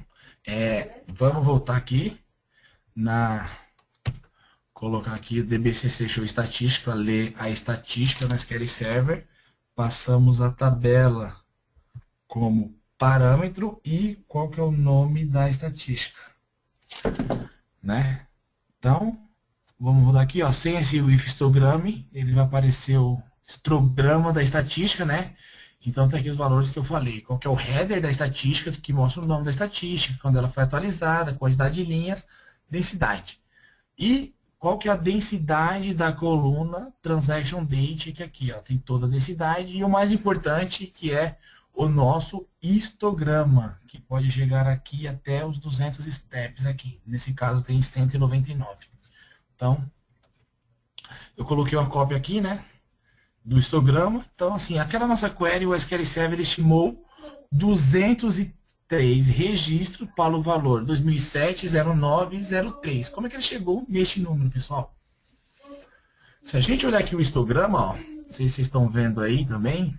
Vamos voltar aqui colocar aqui o DBCC Show Estatística para ler a estatística na SQL Server. Passamos a tabela como parâmetro e qual que é o nome da estatística, né? Então, vamos mudar aqui, ó, sem esse if histogram, ele vai aparecer o histograma da estatística, né? Então, tem aqui os valores que eu falei. Qual que é o header da estatística, que mostra o nome da estatística, quando ela foi atualizada, quantidade de linhas, densidade. E qual que é a densidade da coluna transaction date, que aqui, ó, tem toda a densidade. E o mais importante, que é o nosso histograma, que pode chegar aqui até os 200 steps aqui. Nesse caso, tem 199. Então, eu coloquei uma cópia aqui, né, do histograma. Então, assim, aquela nossa query, o SQL Server estimou 203 registros para o valor 2007-09-03. Como é que ele chegou neste número, pessoal? Se a gente olhar aqui o histograma, ó, não sei se vocês estão vendo aí também,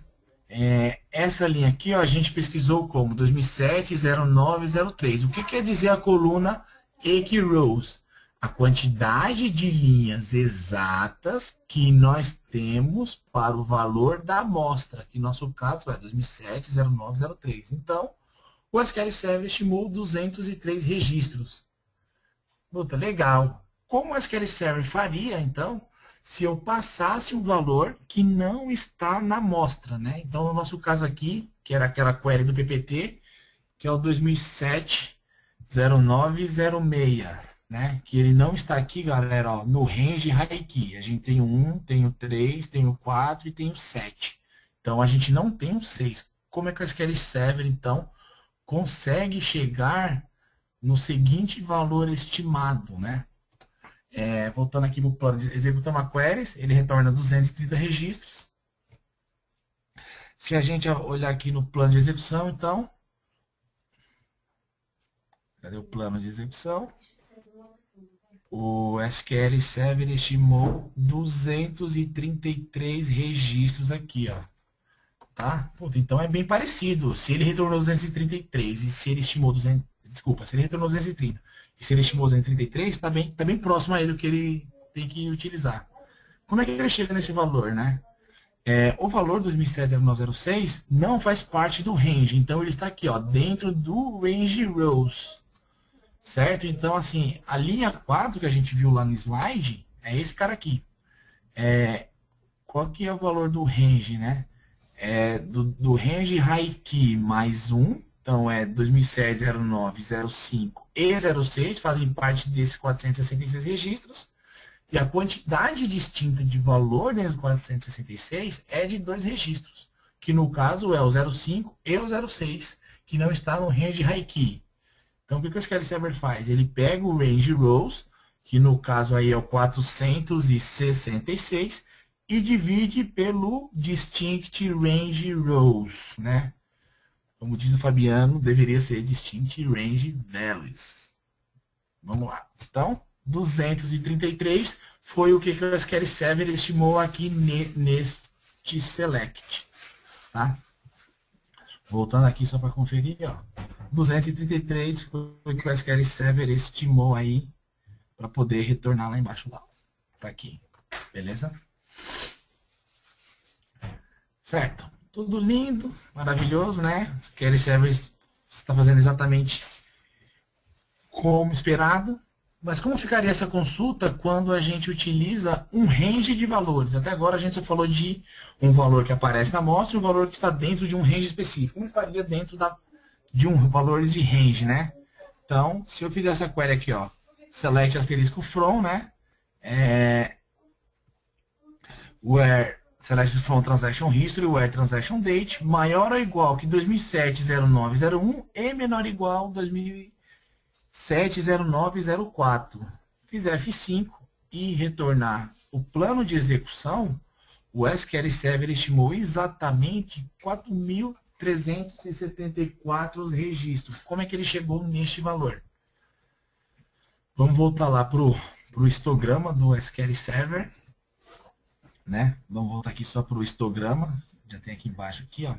essa linha aqui, ó, a gente pesquisou como 2007-09-03. O que quer dizer a coluna eqrows? A quantidade de linhas exatas que nós temos para o valor da amostra, que no nosso caso é 2007-09-03. Então, o SQL Server estimou 203 registros. Puta, legal. Como o SQL Server faria, então, se eu passasse um valor que não está na amostra, né? Então, no nosso caso aqui, que era aquela query do PPT, que é o 2007-09-06. Né? Que ele não está aqui, galera, ó, no range high key. A gente tem o 1, tem o 3, tem o 4 e tem o 7. Então, a gente não tem o 6. Como é que o SQL Server, então, consegue chegar no seguinte valor estimado, né? Voltando aqui para o plano de executar uma query, ele retorna 230 registros. Se a gente olhar aqui no plano de execução, então, Cadê o plano de execução? O SQL Server estimou 233 registros aqui, ó. Tá? Puta, então é bem parecido. Se ele retornou 233 e se ele estimou 200, desculpa, se ele retornou 230 e se ele estimou 233, tá bem próximo aí do que ele tem que utilizar. Como é que ele chega nesse valor, né? O valor 2007-0906 não faz parte do range, então ele está aqui, ó, dentro do range rows, certo? Então, assim, a linha 4 que a gente viu lá no slide é esse cara aqui. Qual que é o valor do range, né? Do range high key mais 1, então é 2007, 09, 05 e 06 fazem parte desses 466 registros. E a quantidade distinta de valor dentro do 466 é de 2 registros, que no caso é o 05 e o 06, que não está no range high key. Então, o que o SQL Server faz? Ele pega o range rows, que no caso aí é o 466, e divide pelo distinct range rows, né? Como diz o Fabiano, deveria ser distinct range values. Vamos lá. Então, 233 foi o que o SQL Server estimou aqui neste select. Tá? Voltando aqui só para conferir, ó. 233 foi o que o SQL Server estimou aí para poder retornar lá embaixo lá. Tá aqui. Beleza? Certo. Tudo lindo, maravilhoso, né? SQL Server está fazendo exatamente como esperado. Mas como ficaria essa consulta quando a gente utiliza um range de valores? Até agora a gente só falou de um valor que aparece na amostra e um valor que está dentro de um range específico. Como faria dentro de um valores de range, né? Então, se eu fizer essa query aqui, ó, select asterisco from, né? Where select from transaction history, where transaction date, maior ou igual que 2007-0901 e menor ou igual 2007-0904. Fizer F5 e retornar o plano de execução, o SQL Server estimou exatamente 4.374 registros. Como é que ele chegou neste valor? Vamos voltar lá para o histograma do SQL Server. Né? Vamos voltar aqui só para o histograma. Já tem aqui embaixo aqui, ó.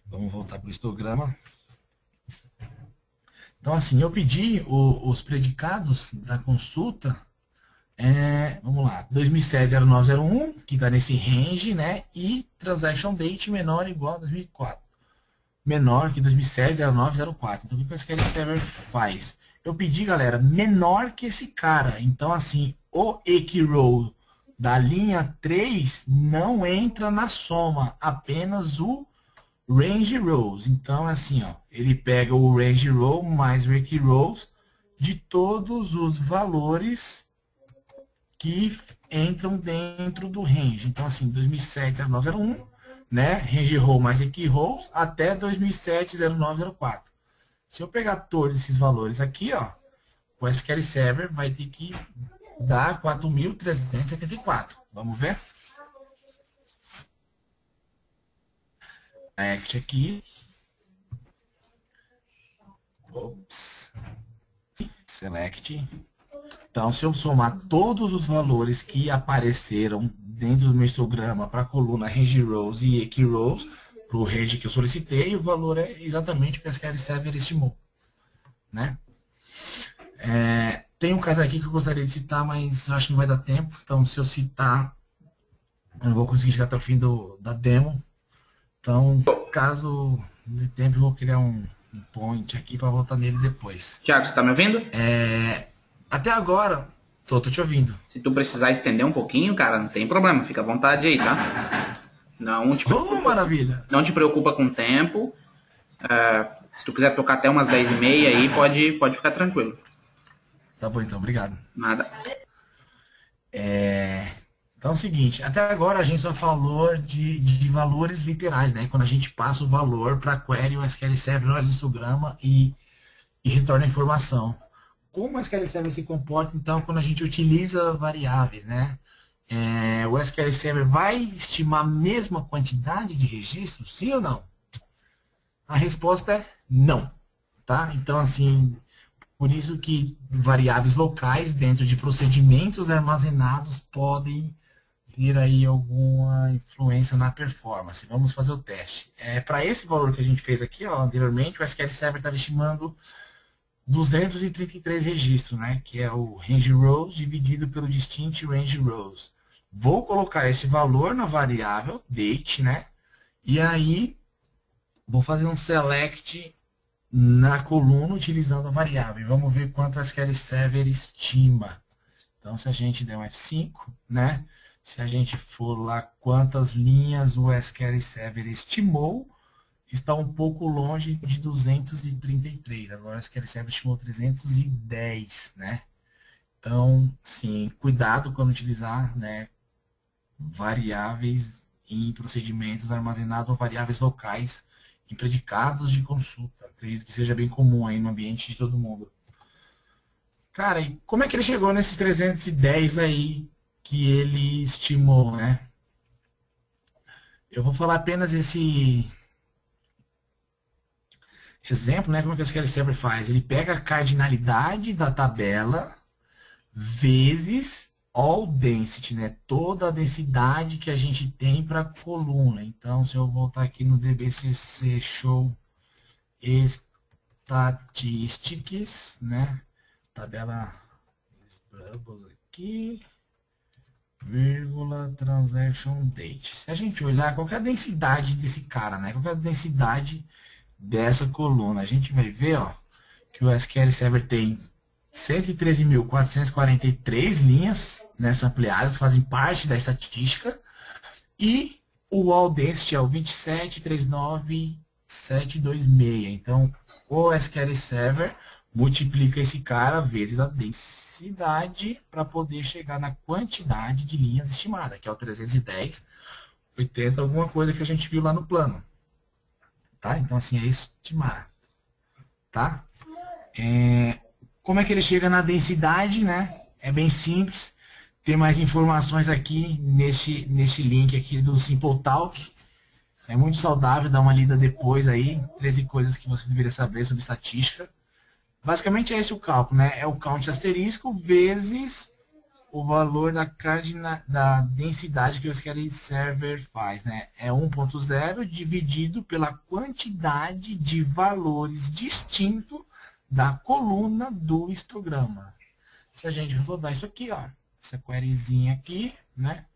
Vamos voltar para o histograma. Então, assim, eu pedi os predicados da consulta, vamos lá, 2007-0901, que está nesse range, né? E transaction date menor ou igual a 2004. Menor que 2007-0904. Então, o que o SQL Server faz? Eu pedi, galera, menor que esse cara. Então, assim, o eqrow da linha 3 não entra na soma, apenas o range rows. Então, assim, ó, ele pega o range row mais o eqrows de todos os valores que entram dentro do range. Então, assim, 2007-0901, né? Range row mais eqrows até 2007-0904. Se eu pegar todos esses valores aqui, ó, o SQL Server vai ter que dar 4.374. Vamos ver? Act aqui. Ops. Select. Então, se eu somar todos os valores que apareceram dentro do meu histograma para a coluna range rows e eqrows, para o range que eu solicitei, o valor é exatamente o que o SQL Server estimou. Né? Tem um caso aqui que eu gostaria de citar, mas eu acho que não vai dar tempo. Então, se eu citar, eu não vou conseguir chegar até o fim da demo. Então, caso dê tempo, eu vou criar um point aqui para voltar nele depois.
Tiago, você está me ouvindo?
Até agora, tô te ouvindo.
Se tu precisar estender um pouquinho, cara, não tem problema. Fica à vontade aí, tá? Não te preocupa,
maravilha!
Não te preocupa com o tempo. Se tu quiser tocar até umas 10h30 aí, pode ficar tranquilo.
Tá bom, então. Obrigado.
Nada.
Então é o seguinte, até agora a gente só falou de valores literais, né? Quando a gente passa o valor para a query, o SQL Server olha o histograma e retorna a informação. Como o SQL Server se comporta, então, quando a gente utiliza variáveis, né? O SQL Server vai estimar a mesma quantidade de registros, sim ou não? A resposta é não. tá? Então, assim, por isso que variáveis locais dentro de procedimentos armazenados podem ter aí alguma influência na performance. Vamos fazer o teste. Para esse valor que a gente fez aqui, ó, anteriormente, o SQL Server estava estimando 233 registros, né? Que é o range rows dividido pelo distinct range rows. Vou colocar esse valor na variável date, né? E aí vou fazer um select na coluna utilizando a variável. E vamos ver quanto o SQL Server estima. Então, se a gente der um F5, né? Se a gente for lá quantas linhas o SQL Server estimou, está um pouco longe de 233. Agora o SQL Server estimou 310, né? Então, sim, cuidado quando utilizar, né, variáveis em procedimentos armazenados ou variáveis locais em predicados de consulta. Acredito que seja bem comum aí no ambiente de todo mundo. Cara, e como é que ele chegou nesses 310 aí que ele estimou, né? Eu vou falar apenas esse exemplo, né? Como é que o SQL Server faz? Ele pega a cardinalidade da tabela vezes all density, né? Toda a densidade que a gente tem para a coluna. Então, se eu voltar aqui no DBCC Show Statistics, né? Tabela aqui, vírgula, transaction date. Se a gente olhar qual é a densidade desse cara, né? Qual é a densidade dessa coluna, a gente vai ver, ó, que o SQL Server tem 113.443 linhas nessa ampliadas, fazem parte da estatística, e o all density é o 2739726. Então, o SQL Server multiplica esse cara vezes a densidade para poder chegar na quantidade de linhas estimada, que é o 310, 80, alguma coisa que a gente viu lá no plano. Tá? Então, assim, é estimar. Tá? Como é que ele chega na densidade, né? É bem simples. Tem mais informações aqui nesse link aqui do Simple Talk. É muito saudável, dá uma lida depois aí. 13 coisas que você deveria saber sobre estatística. Basicamente é esse o cálculo, né? É o count asterisco vezes o valor da densidade que o SQL Server faz, né? É 1.0 dividido pela quantidade de valores distintos da coluna do histograma. Se a gente rodar isso aqui, ó, essa queryzinha aqui, né?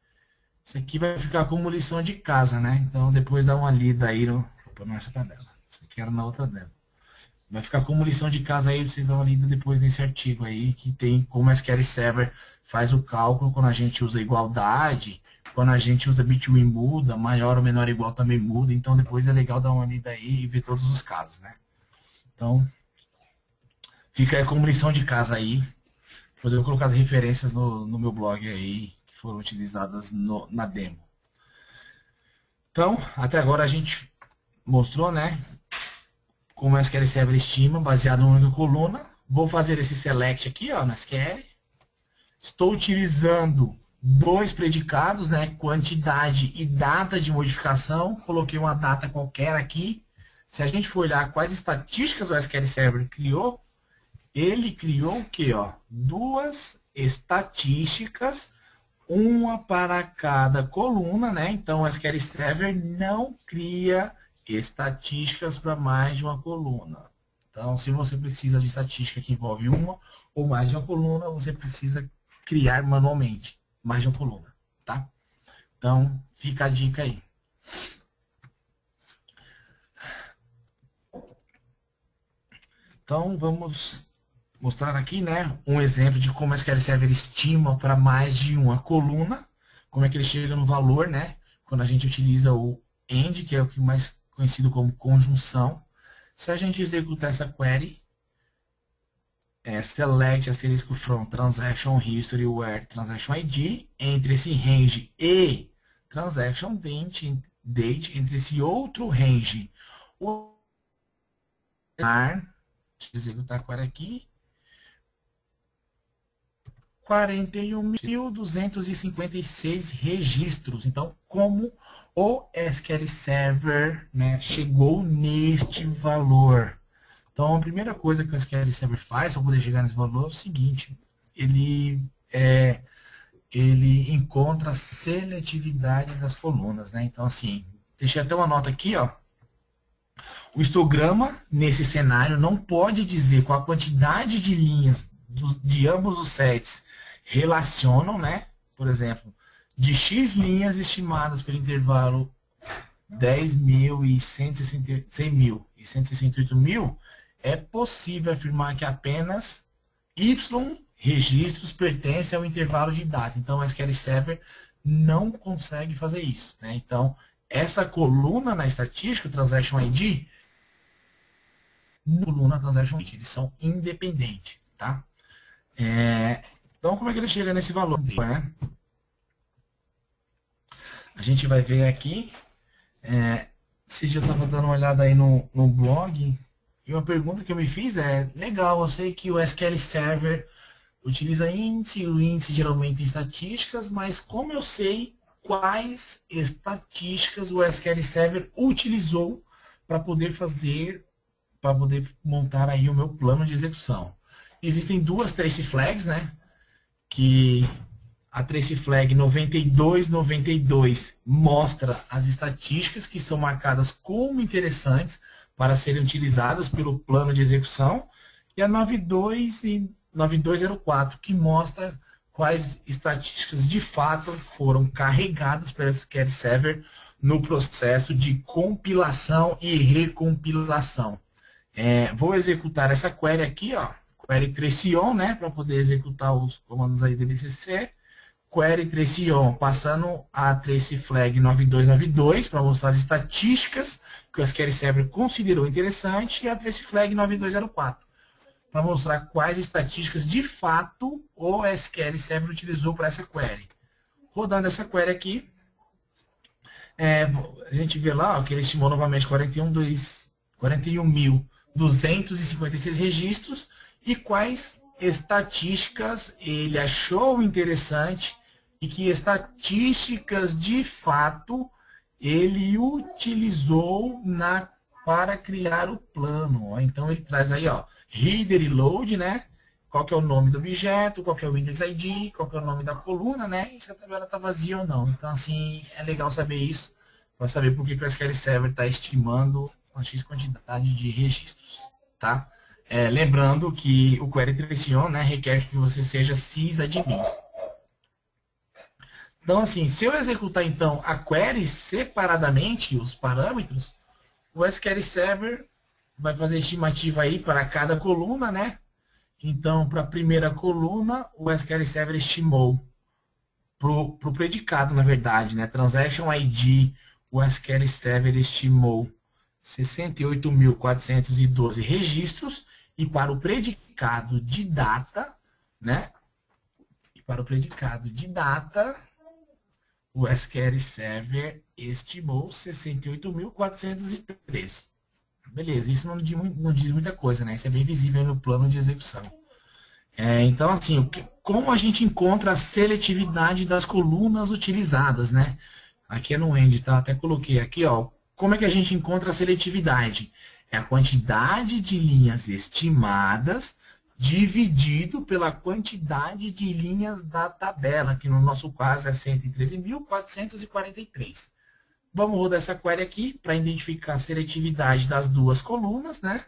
Isso aqui vai ficar como lição de casa, né? Então depois dá uma lida aí no... Opa, não é essa tabela. Isso aqui era na outra dela. Vai ficar como lição de casa aí, vocês dão uma lida depois nesse artigo aí, que tem como a SQL Server faz o cálculo quando a gente usa igualdade, quando a gente usa between muda, maior ou menor igual também muda, então depois é legal dar uma lida aí e ver todos os casos, né? Então, fica aí como lição de casa aí, depois eu vou colocar as referências no meu blog aí, que foram utilizadas na demo. Então, até agora a gente mostrou, né, como o SQL Server estima, baseado em uma única coluna. Vou fazer esse select aqui, ó, na SQL. Estou utilizando dois predicados, né, quantidade e data de modificação. Coloquei uma data qualquer aqui. Se a gente for olhar quais estatísticas o SQL Server criou, ele criou o quê? Ó? Duas estatísticas, uma para cada coluna, né? Então o SQL Server não cria estatísticas para mais de uma coluna. Então, se você precisa de estatística que envolve uma ou mais de uma coluna, você precisa criar manualmente mais de uma coluna, tá? Então, fica a dica aí. Então, vamos mostrar aqui, né, um exemplo de como o SQL Server estima para mais de uma coluna, como é que ele chega no valor, né, quando a gente utiliza o AND, que é o que mais conhecido como conjunção. Se a gente executar essa query, select asterisco from transaction history where transaction ID, entre esse range e transaction date, entre esse outro range, executar a query aqui, 41.256 registros. Então, como o SQL Server, né, chegou neste valor? Então, a primeira coisa que o SQL Server faz para poder chegar nesse valor é o seguinte, ele encontra a seletividade das colunas, né? Então, assim, deixei até uma nota aqui, ó. O histograma, nesse cenário, não pode dizer qual a quantidade de linhas de ambos os sets relacionam, né? Por exemplo, de X linhas estimadas pelo intervalo 10.000 e 100.000 e 168.000, é possível afirmar que apenas Y registros pertencem ao intervalo de data. Então, o SQL Server não consegue fazer isso, né? Então, essa coluna na estatística, o Transaction ID, coluna Transaction ID, eles são independentes, tá? Então, como é que ele chega nesse valor, né? A gente vai ver aqui, esse dia eu estava dando uma olhada aí no blog, e uma pergunta que eu me fiz é, legal, eu sei que o SQL Server utiliza índice, o índice geralmente tem estatísticas, mas como eu sei quais estatísticas o SQL Server utilizou para poder montar aí o meu plano de execução? Existem duas trace flags, né? Que a trace flag 9292 mostra as estatísticas que são marcadas como interessantes para serem utilizadas pelo plano de execução, e a 9204 que mostra quais estatísticas de fato foram carregadas pelo SQL Server no processo de compilação e recompilação. Vou executar essa query aqui, ó, query trace on, né, para poder executar os comandos aí do DBCC. Query trace on, passando a trace flag 9292 para mostrar as estatísticas que o SQL Server considerou interessante, e a trace flag 9204 para mostrar quais estatísticas de fato o SQL Server utilizou para essa query. Rodando essa query aqui, a gente vê lá ó, que ele estimou novamente 41.256 registros e quais estatísticas ele achou interessante e que estatísticas de fato ele utilizou para criar o plano. Ó. Então ele traz aí, ó, header e load, né? Qual que é o nome do objeto, qual que é o index ID, qual que é o nome da coluna, né? E se a tabela está vazia ou não. Então, assim, é legal saber isso, para saber por que o SQL Server está estimando uma X quantidade de registros, tá? Lembrando que o query trace on, né, requer que você seja sysadmin. Então, assim, se eu executar, então, a query separadamente, os parâmetros, o SQL Server vai fazer estimativa aí para cada coluna, né? Então, para a primeira coluna, o SQL Server estimou para o predicado, na verdade, né? Transaction ID, o SQL Server estimou 68.412 registros, e para o predicado de data, né? E para o predicado de data, o SQL Server estimou 68.413. Beleza, isso não diz muita coisa, né? Isso é bem visível no plano de execução. Então, assim, como a gente encontra a seletividade das colunas utilizadas, né? Aqui é no End, tá? Até coloquei aqui, ó. Como é que a gente encontra a seletividade? É a quantidade de linhas estimadas dividido pela quantidade de linhas da tabela, que no nosso caso é 113.443. Vamos rodar essa query aqui para identificar a seletividade das duas colunas, né?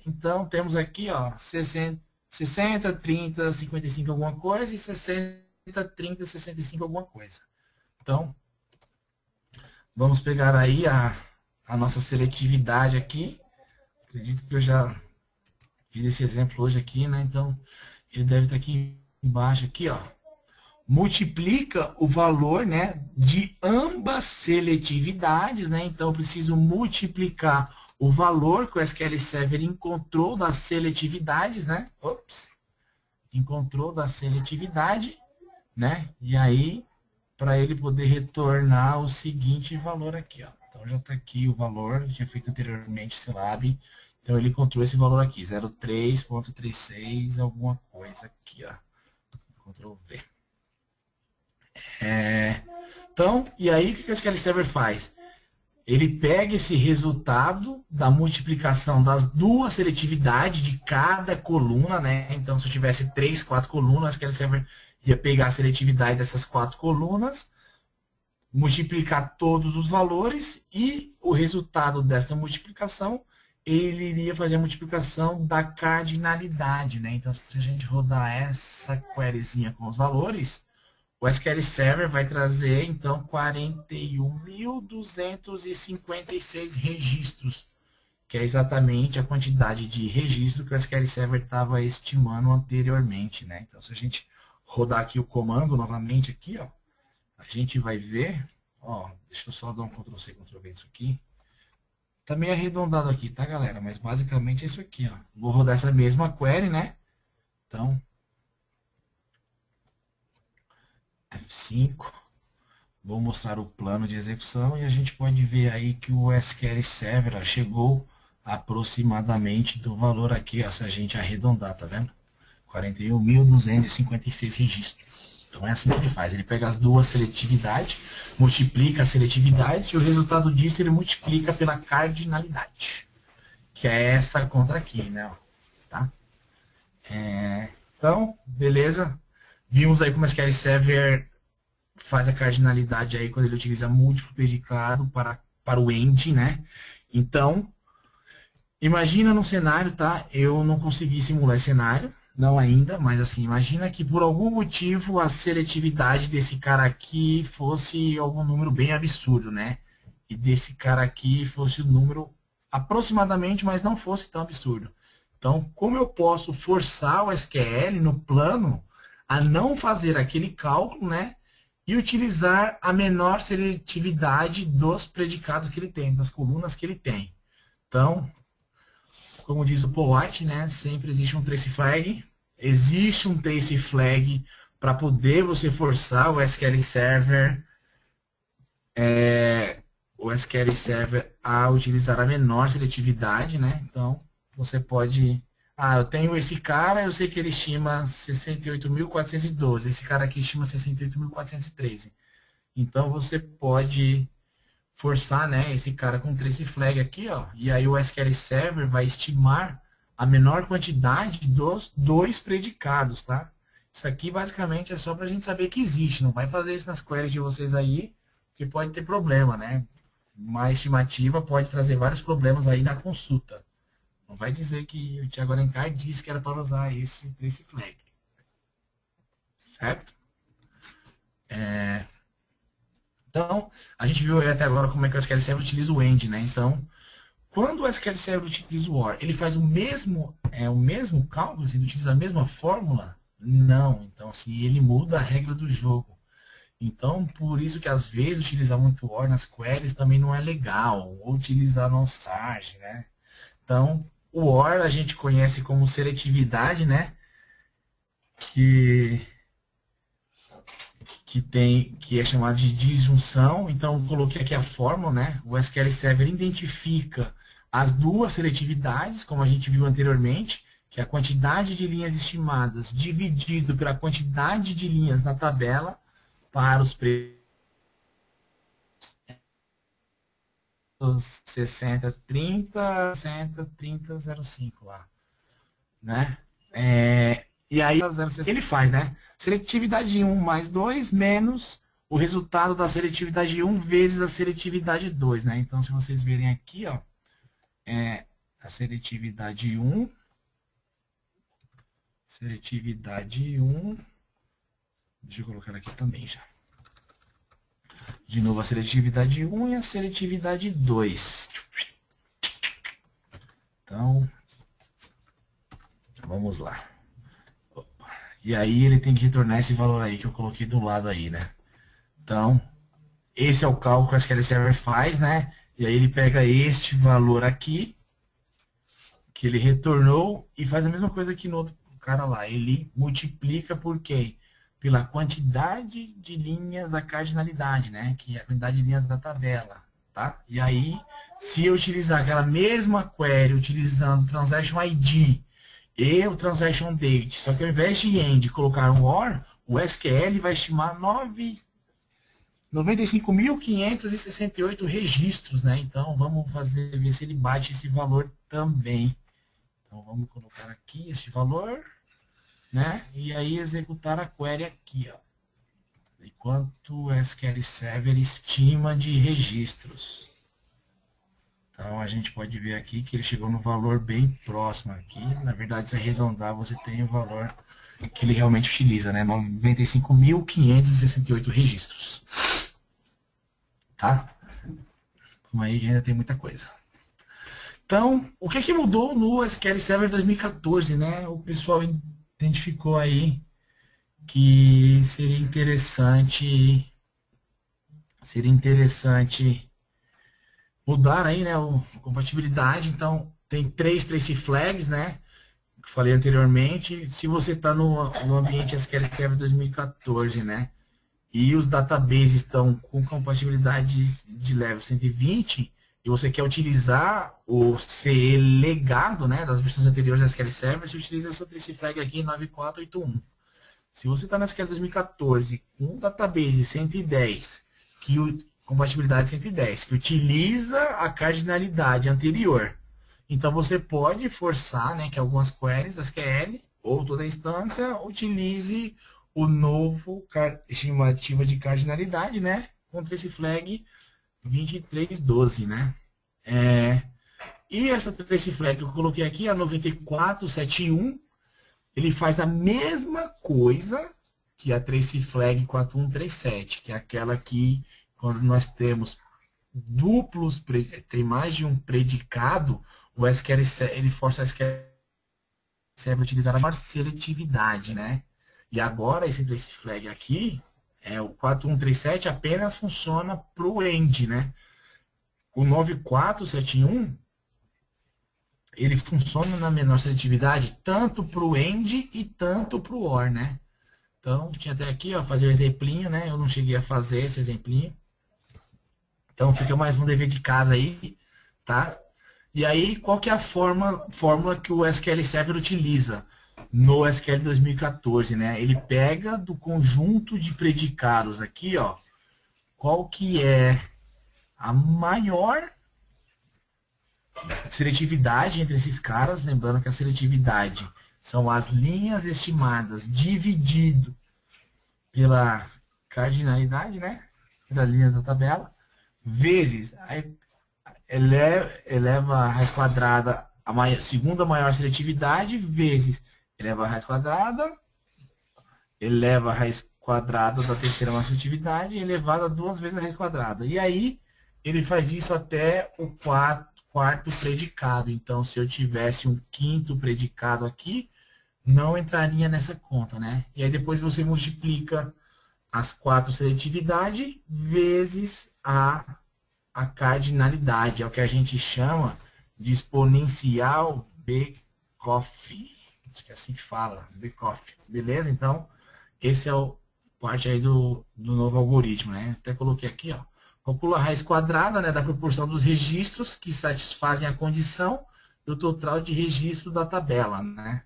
Então, temos aqui, ó, 60, 30, 55 alguma coisa e 60, 30, 65 alguma coisa. Então, vamos pegar aí a nossa seletividade aqui. Acredito que eu já fiz esse exemplo hoje aqui, né? Então, ele deve estar aqui embaixo, aqui, ó. Multiplica o valor, né, de ambas seletividades, né? Então, eu preciso multiplicar o valor que o SQL Server encontrou das seletividades, né? Encontrou da seletividade, né? E aí, para ele poder retornar o seguinte valor aqui, ó. Então, já está aqui o valor, eu tinha feito anteriormente, Silab. Então, ele encontrou esse valor aqui, 03.36, alguma coisa aqui, ó. Ctrl V. Então, e aí o que o SQL Server faz? ele pega esse resultado da multiplicação das duas seletividades de cada coluna, né? Então, se eu tivesse 3, 4 colunas, que ele ia pegar a seletividade dessas 4 colunas, multiplicar todos os valores e o resultado dessa multiplicação, ele iria fazer a multiplicação da cardinalidade, né? Então, se a gente rodar essa queryzinha com os valores, o SQL Server vai trazer, então, 41.256 registros, que é exatamente a quantidade de registro que o SQL Server estava estimando anteriormente, né? Então, se a gente rodar aqui o comando novamente aqui, ó, a gente vai ver, ó, deixa eu só dar um Ctrl C, Ctrl V disso aqui. Tá meio arredondado aqui, tá, galera? Mas basicamente é isso aqui, ó. Vou rodar essa mesma query, né? Então, F5, vou mostrar o plano de execução e a gente pode ver aí que o SQL Server chegou aproximadamente do valor aqui, ó, se a gente arredondar, tá vendo? 41.256 registros. Então é assim que ele faz, ele pega as duas seletividades, multiplica a seletividade e o resultado disso ele multiplica pela cardinalidade, que é essa conta aqui, né? Tá? Então, beleza. Vimos aí como o SQL Server faz a cardinalidade aí quando ele utiliza múltiplo predicado para o end, né? Então, imagina num cenário, tá? Eu não consegui simular esse cenário, não ainda, mas assim, imagina que por algum motivo a seletividade desse cara aqui fosse algum número bem absurdo, né? E desse cara aqui fosse um número aproximadamente, mas não fosse tão absurdo. Então, como eu posso forçar o SQL no plano a não fazer aquele cálculo, né? E utilizar a menor seletividade dos predicados que ele tem, das colunas que ele tem. Então, como diz o Paul White, né? Sempre existe um trace flag. Existe um trace flag para poder você forçar o SQL Server a utilizar a menor seletividade, né? Então, você pode... Ah, eu tenho esse cara, eu sei que ele estima 68.412. Esse cara aqui estima 68.413. Então, você pode forçar, né, esse cara com trace flag aqui, ó. E aí o SQL Server vai estimar a menor quantidade dos dois predicados, tá? Isso aqui, basicamente, é só para a gente saber que existe. Não vai fazer isso nas queries de vocês aí, que pode ter problema, né? Uma estimativa pode trazer vários problemas aí na consulta. Não vai dizer que o Thiago Alencar disse que era para usar esse flag. Certo? Então, a gente viu até agora como é que o SQL Server utiliza o end, né? Então, quando o SQL Server utiliza o OR, ele faz o mesmo cálculo, assim, ele utiliza a mesma fórmula? Não. Então, assim, ele muda a regra do jogo. Então, por isso que às vezes utilizar muito OR nas queries também não é legal. Ou utilizar non-sarge, né? Então, o OR a gente conhece como seletividade, né? Que é chamado de disjunção. Então, eu coloquei aqui a fórmula, né? O SQL Server identifica as duas seletividades, como a gente viu anteriormente, que é a quantidade de linhas estimadas dividido pela quantidade de linhas na tabela para os preços 6030, 603005 lá, né? E aí ele faz, né? Seletividade 1 mais 2 menos o resultado da seletividade 1 vezes a seletividade 2, né? Então, se vocês verem aqui, ó, a seletividade 1, deixa eu colocar aqui também já. De novo a seletividade 1 e a seletividade 2. Então, vamos lá. E aí ele tem que retornar esse valor aí que eu coloquei do lado aí, né? Então, esse é o cálculo que o SQL Server faz, né? E aí ele pega este valor aqui, que ele retornou, e faz a mesma coisa que no outro cara lá. Ele multiplica por quê? Pela quantidade de linhas da cardinalidade, né? Que é a quantidade de linhas da tabela, tá? E aí, se eu utilizar aquela mesma query utilizando o Transaction ID e o Transaction Date, só que ao invés de end colocar um OR, o SQL vai estimar 9 95.568 registros, né? Então vamos ver se ele bate esse valor também. Então vamos colocar aqui este valor, né? E aí executar a query aqui, ó. E quanto o SQL Server estima de registros. Então a gente pode ver aqui que ele chegou no valor bem próximo aqui. Na verdade, se arredondar, você tem o valor que ele realmente utiliza, né? 95.568 registros. Tá? Vamos aí que ainda tem muita coisa. Então, o que mudou no SQL Server 2014, né? O pessoal identificou aí que seria interessante mudar aí, né, a compatibilidade. Então, tem três trace flags, né, que falei anteriormente. Se você está no ambiente SQL Server 2014, né, e os databases estão com compatibilidade de level 120, e você quer utilizar o CE legado, né, das versões anteriores da SQL Server, você utiliza essa trace flag aqui 9481. Se você está na SQL 2014 com um database 110, compatibilidade 110, que utiliza a cardinalidade anterior, então você pode forçar, né, que algumas queries da SQL ou toda a instância utilize o novo estimativa de cardinalidade, né, contra esse flag 2312, né. E essa trace flag que eu coloquei aqui, a 9471, ele faz a mesma coisa que a trace flag 4137, que é aquela que, quando nós temos tem mais de um predicado, o SQL, ele força o SQL a utilizar a maior seletividade, né? E agora, esse trace flag aqui, o 4137, apenas funciona para o end, né? O 9471, ele funciona na menor seletividade tanto para o end e tanto para o or, né? Então, tinha até aqui, ó, fazer o exemplinho, né? Eu não cheguei a fazer esse exemplinho. Então, fica mais um dever de casa aí, tá? E aí, qual que é a fórmula que o SQL Server utiliza no SQL 2014, né? Ele pega do conjunto de predicados aqui, ó, qual que é a maior seletividade entre esses caras, lembrando que a seletividade são as linhas estimadas dividido pela cardinalidade, né? Pelas linhas da tabela, vezes eleva a raiz quadrada a segunda maior seletividade, vezes eleva a raiz quadrada da terceira maior seletividade, elevada a 2 vezes a raiz quadrada. E aí, ele faz isso até o quarto predicado. Então, se eu tivesse um quinto predicado aqui, não entraria nessa conta, né? E aí depois você multiplica as 4 seletividade vezes a cardinalidade. É o que a gente chama de exponencial Bekoff. Acho que é assim que fala, Bekoff. Beleza? Então, esse é o parte aí do novo algoritmo, né? Até coloquei aqui, ó. Calcula a raiz quadrada, né, da proporção dos registros que satisfazem a condição e o total de registro da tabela, né?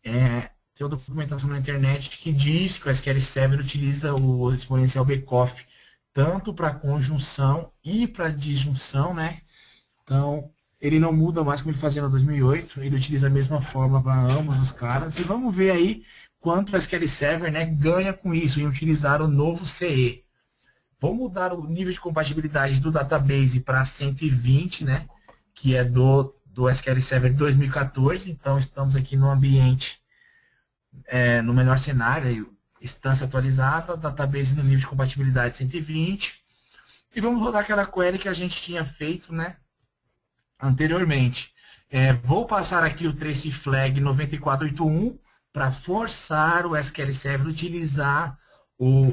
Tem uma documentação na internet que diz que o SQL Server utiliza o exponencial Bekoff tanto para conjunção e para disjunção, né? Então, ele não muda mais como ele fazia no 2008, ele utiliza a mesma forma para ambos os caras. E vamos ver aí quanto o SQL Server, né, ganha com isso, em utilizar o novo CE. Vou mudar o nível de compatibilidade do database para 120, né, que é do SQL Server 2014. Então, estamos aqui no ambiente, no melhor cenário, instância atualizada, database no nível de compatibilidade 120. E vamos rodar aquela query que a gente tinha feito, né, anteriormente. Vou passar aqui o trace flag 9481 para forçar o SQL Server a utilizar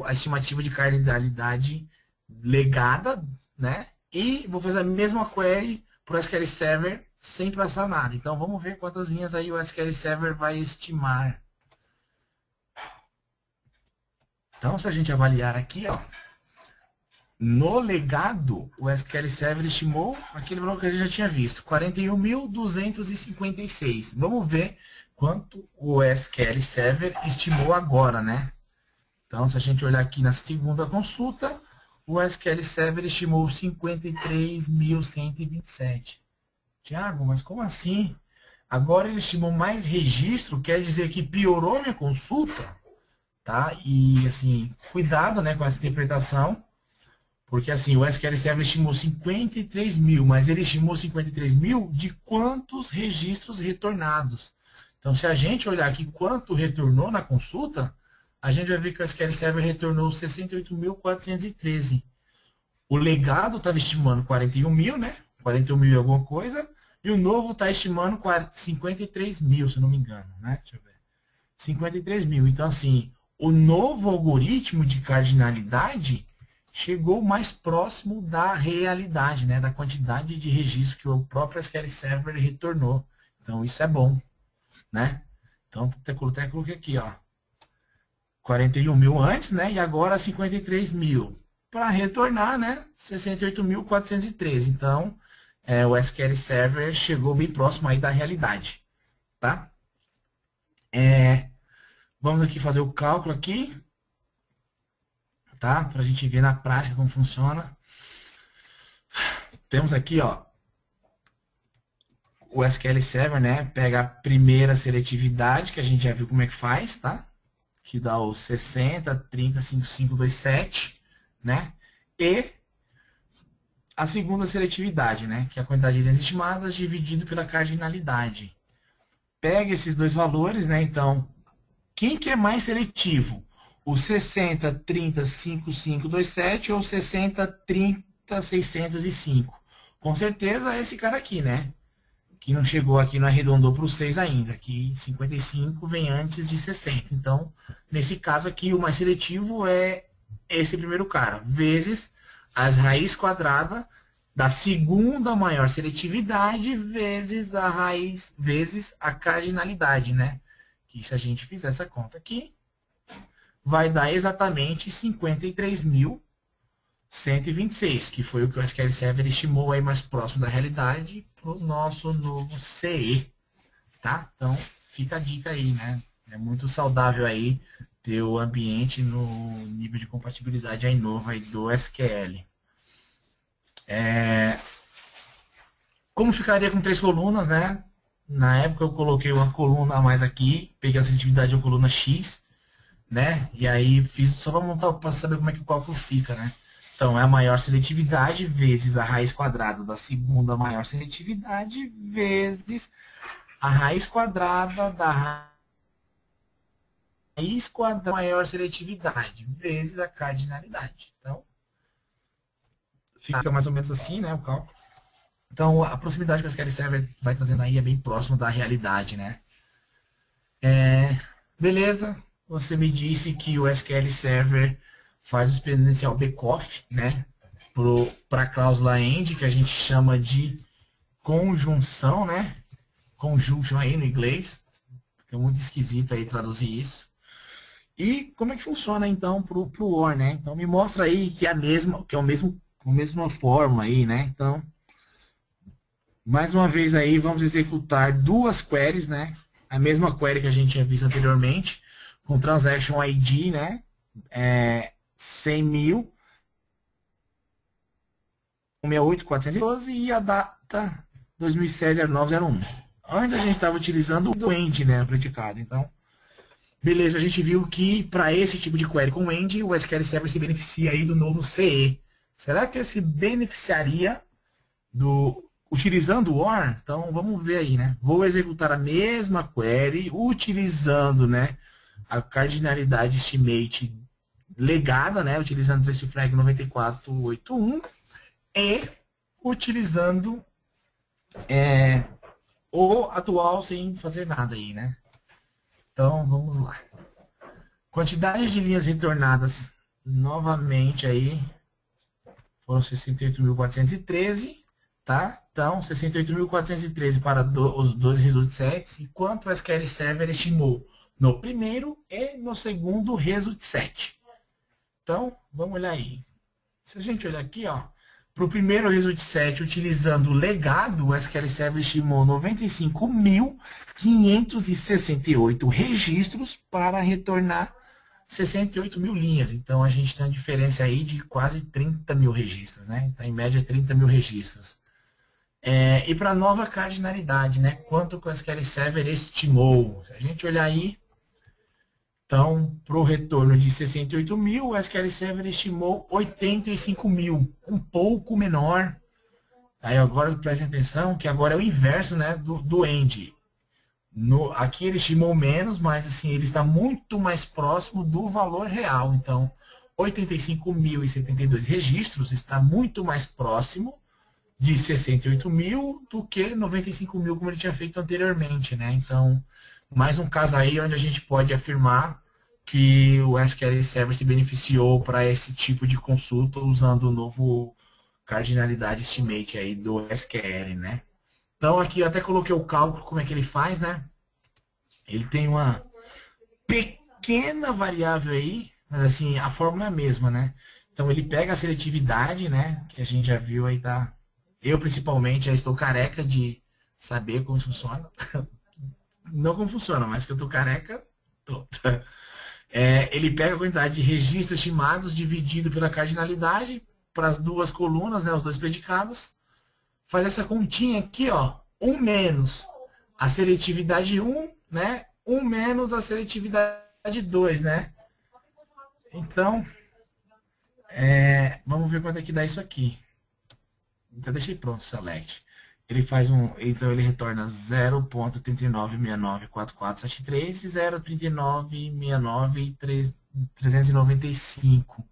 a estimativa de cardinalidade legada, né? E vou fazer a mesma query para o SQL Server sem passar nada. Então, vamos ver quantas linhas aí o SQL Server vai estimar. Então, se a gente avaliar aqui, ó, no legado, o SQL Server estimou aquele valor que a gente já tinha visto, 41.256. Vamos ver quanto o SQL Server estimou agora, né? Então, se a gente olhar aqui na segunda consulta, o SQL Server estimou 53.127. Tiago, mas como assim? Agora ele estimou mais registro, quer dizer que piorou minha consulta? Tá? E, assim, cuidado, né, com essa interpretação, porque, assim, o SQL Server estimou 53 mil, mas ele estimou 53 mil de quantos registros retornados. Então, se a gente olhar aqui quanto retornou na consulta, a gente vai ver que o SQL Server retornou 68.413. O legado estava estimando 41 mil, né? 41 mil e alguma coisa, e o novo está estimando 53 mil, se não me engano, né? Deixa eu ver. 53 mil. Então, assim, o novo algoritmo de cardinalidade chegou mais próximo da realidade, né? Da quantidade de registros que o próprio SQL Server retornou. Então, isso é bom, né? Então, até coloquei aqui, ó. 41 mil antes, né? E agora 53 mil. Para retornar, né? 68.413. Então, o SQL Server chegou bem próximo aí da realidade, tá? Vamos aqui fazer o cálculo aqui, tá? Para a gente ver na prática como funciona. Temos aqui, ó, o SQL Server, né? Pega a primeira seletividade, que a gente já viu como é que faz, tá? Que dá o 60, 30, 55, 27, né? E a segunda seletividade, né? Que é a quantidade de linhas estimadas dividido pela cardinalidade. Pega esses dois valores, né? Então, quem que é mais seletivo? O 60, 30, 55, 27 ou 60, 30, 605? Com certeza é esse cara aqui, né? Que não chegou aqui, não arredondou para o 6 ainda. Que 55 vem antes de 60. Então, nesse caso aqui, o mais seletivo é esse primeiro cara, vezes as raiz quadrada da segunda maior seletividade, vezes a raiz, vezes a cardinalidade, né? Que se a gente fizer essa conta aqui, vai dar exatamente 53.126, que foi o que o SQL Server estimou aí mais próximo da realidade para o nosso novo CE, tá? Então, fica a dica aí, né? É muito saudável aí ter o ambiente no nível de compatibilidade aí novo aí do SQL. Como ficaria com 3 colunas, né? Na época eu coloquei uma coluna a mais aqui, peguei a seletividade de uma coluna X, né? E aí fiz só para montar para saber como é que o cálculo fica, né? Então é a maior seletividade vezes a raiz quadrada da segunda maior seletividade vezes a raiz quadrada da raiz quadrada da maior seletividade vezes a cardinalidade. Então fica mais ou menos assim, né? O cálculo. Então a proximidade que o SQL Server vai trazendo aí é bem próximo da realidade, né? Beleza. Você me disse que o SQL Server faz o exponencial backoff, né? Para a cláusula end, que a gente chama de conjunção, né? Conjunction aí no inglês. É muito esquisito aí traduzir isso. E como é que funciona então pro OR, né? Então me mostra aí que é a mesma forma aí, né? Então, mais uma vez aí, vamos executar duas queries, né? A mesma query que a gente tinha visto anteriormente, com transaction ID, né? 100 mil, 168.412 e a data 2006-0901. Antes a gente estava utilizando o end, né? Predicado. Então, beleza, a gente viu que para esse tipo de query com end, o SQL Server se beneficia aí do novo CE. Será que ele se beneficiaria utilizando o OR? Então, vamos ver aí, né? Vou executar a mesma query utilizando, né, a cardinalidade estimate legada, né, utilizando o trace flag 9481 e utilizando o atual sem fazer nada aí, né? Então, vamos lá. Quantidade de linhas retornadas novamente aí foram 68.413, tá? Então, 68.413 para os dois result sets, enquanto o SQL Server estimou no primeiro e no segundo result set. Então, vamos olhar aí. Se a gente olhar aqui, ó, para o primeiro result set, utilizando o legado, o SQL Server estimou 95.568 registros para retornar 68 mil linhas. Então a gente tem uma diferença aí de quase 30 mil registros, né? Então, em média, 30 mil registros. E para nova cardinalidade, né? Quanto que o SQL Server estimou? Se a gente olhar aí, então, para o retorno de 68 mil, o SQL Server estimou 85 mil, um pouco menor. Aí agora prestem atenção que agora é o inverso, né, do end. Aqui ele estimou menos, mas assim, ele está muito mais próximo do valor real. Então, 85.072 registros está muito mais próximo de 68 mil do que 95 mil, como ele tinha feito anteriormente, né? Então, mais um caso aí onde a gente pode afirmar que o SQL Server se beneficiou para esse tipo de consulta usando o novo cardinalidade estimate aí do SQL, né? Então, aqui eu até coloquei o cálculo, como é que ele faz, né? Ele tem uma pequena variável aí, mas assim, a fórmula é a mesma, né? Então, ele pega a seletividade, né? Que a gente já viu aí, tá? Eu, principalmente, já estou careca de saber como funciona. Não como funciona, mas que eu estou careca, tô. Ele pega a quantidade de registros estimados dividido pela cardinalidade para as duas colunas, né, os dois predicados. Faz essa continha aqui, ó, 1 menos a seletividade 1, né? 1 menos a seletividade 2, né? Então, vamos ver quanto é que dá isso aqui. Então, deixei pronto o select. Ele faz então ele retorna 0.39694473 e 0.3969.395.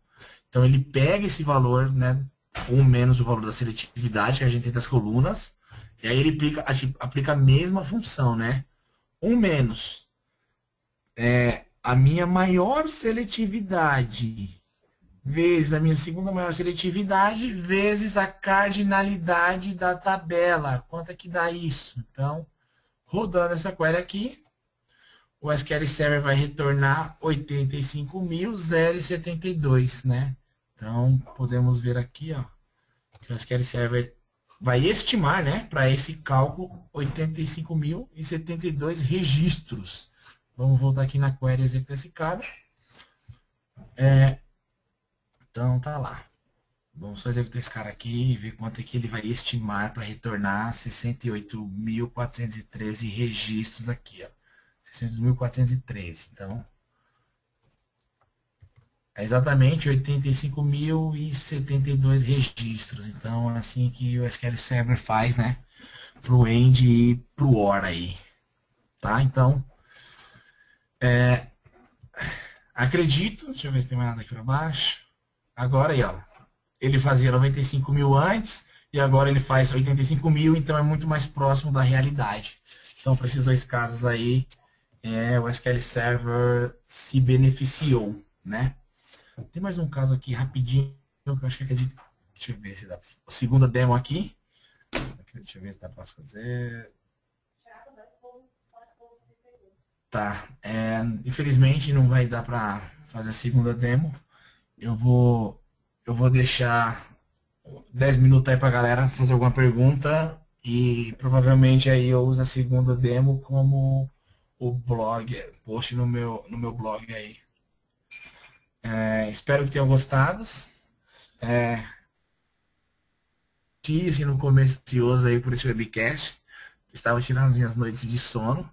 Então ele pega esse valor, né, 1 menos o valor da seletividade que a gente tem das colunas, e aí ele aplica a mesma função, né? 1 menos a minha maior seletividade vezes a minha segunda maior seletividade, vezes a cardinalidade da tabela. Quanto é que dá isso? Então, rodando essa query aqui, o SQL Server vai retornar 85.072, né? Então, podemos ver aqui, ó, que o SQL Server vai estimar, né, para esse cálculo, 85.072 registros. Vamos voltar aqui na query executar esse cara. Então, tá lá. Vamos só executar esse cara aqui e ver quanto é que ele vai estimar para retornar 68.413 registros aqui, ó. 68.413. Então, é exatamente 85.072 registros. Então, é assim que o SQL Server faz, né? Pro end e pro OR aí. Tá? Então, acredito. Deixa eu ver se tem mais nada aqui para baixo. Agora aí, ó. Ele fazia 95 mil antes e agora ele faz 85 mil, então é muito mais próximo da realidade. Então, para esses dois casos aí, o SQL Server se beneficiou, né? Tem mais um caso aqui rapidinho, que eu acho que acredito. Deixa eu ver se dá. A segunda demo aqui. Deixa eu ver se dá para fazer. Tá. Infelizmente não vai dar para fazer a segunda demo. Eu vou deixar 10 minutos aí pra galera fazer alguma pergunta e provavelmente aí eu uso a segunda demo como o blog, post no meu blog aí. Espero que tenham gostado. Tive no começo ansioso aí por esse webcast. Estava tirando as minhas noites de sono.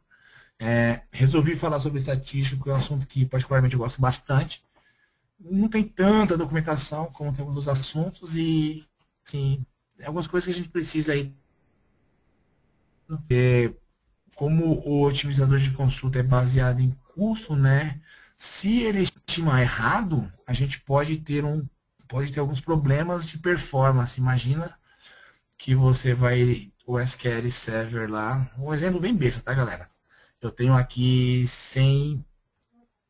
Resolvi falar sobre estatística, porque é um assunto que particularmente eu gosto bastante. Não tem tanta documentação como tem outros assuntos e, sim, algumas coisas que a gente precisa aí. Como o otimizador de consulta é baseado em custo, né? Se ele estimar errado, a gente pode ter alguns problemas de performance. Imagina que você vai o SQL Server lá, um exemplo bem besta, tá, galera? Eu tenho aqui 100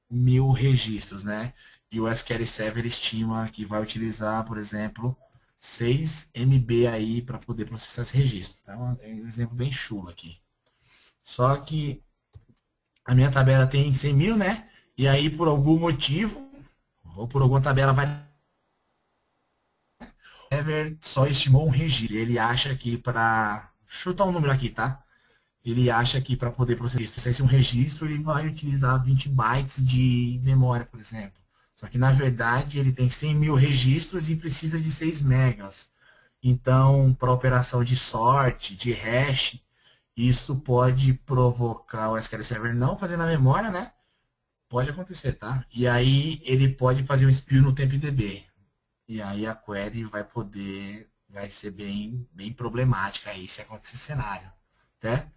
mil registros, né? E o SQL Server estima que vai utilizar, por exemplo, 6 MB aí para poder processar esse registro. Então, é um exemplo bem chulo aqui. Só que a minha tabela tem 100 mil, né? E aí, por algum motivo, ou por alguma tabela vai... Server só estimou um registro. Ele acha que para... chutar um número aqui, tá? ele acha que para poder processar esse um registro, ele vai utilizar 20 bytes de memória, por exemplo. Só que, na verdade, ele tem 100 mil registros e precisa de 6 megas. Então, para operação de sorte, de hash, isso pode provocar o SQL Server não fazer na memória, né? Pode acontecer, tá? E aí, ele pode fazer um spill no TempDB. E aí, a query vai ser bem problemática aí, se acontecer esse cenário, né?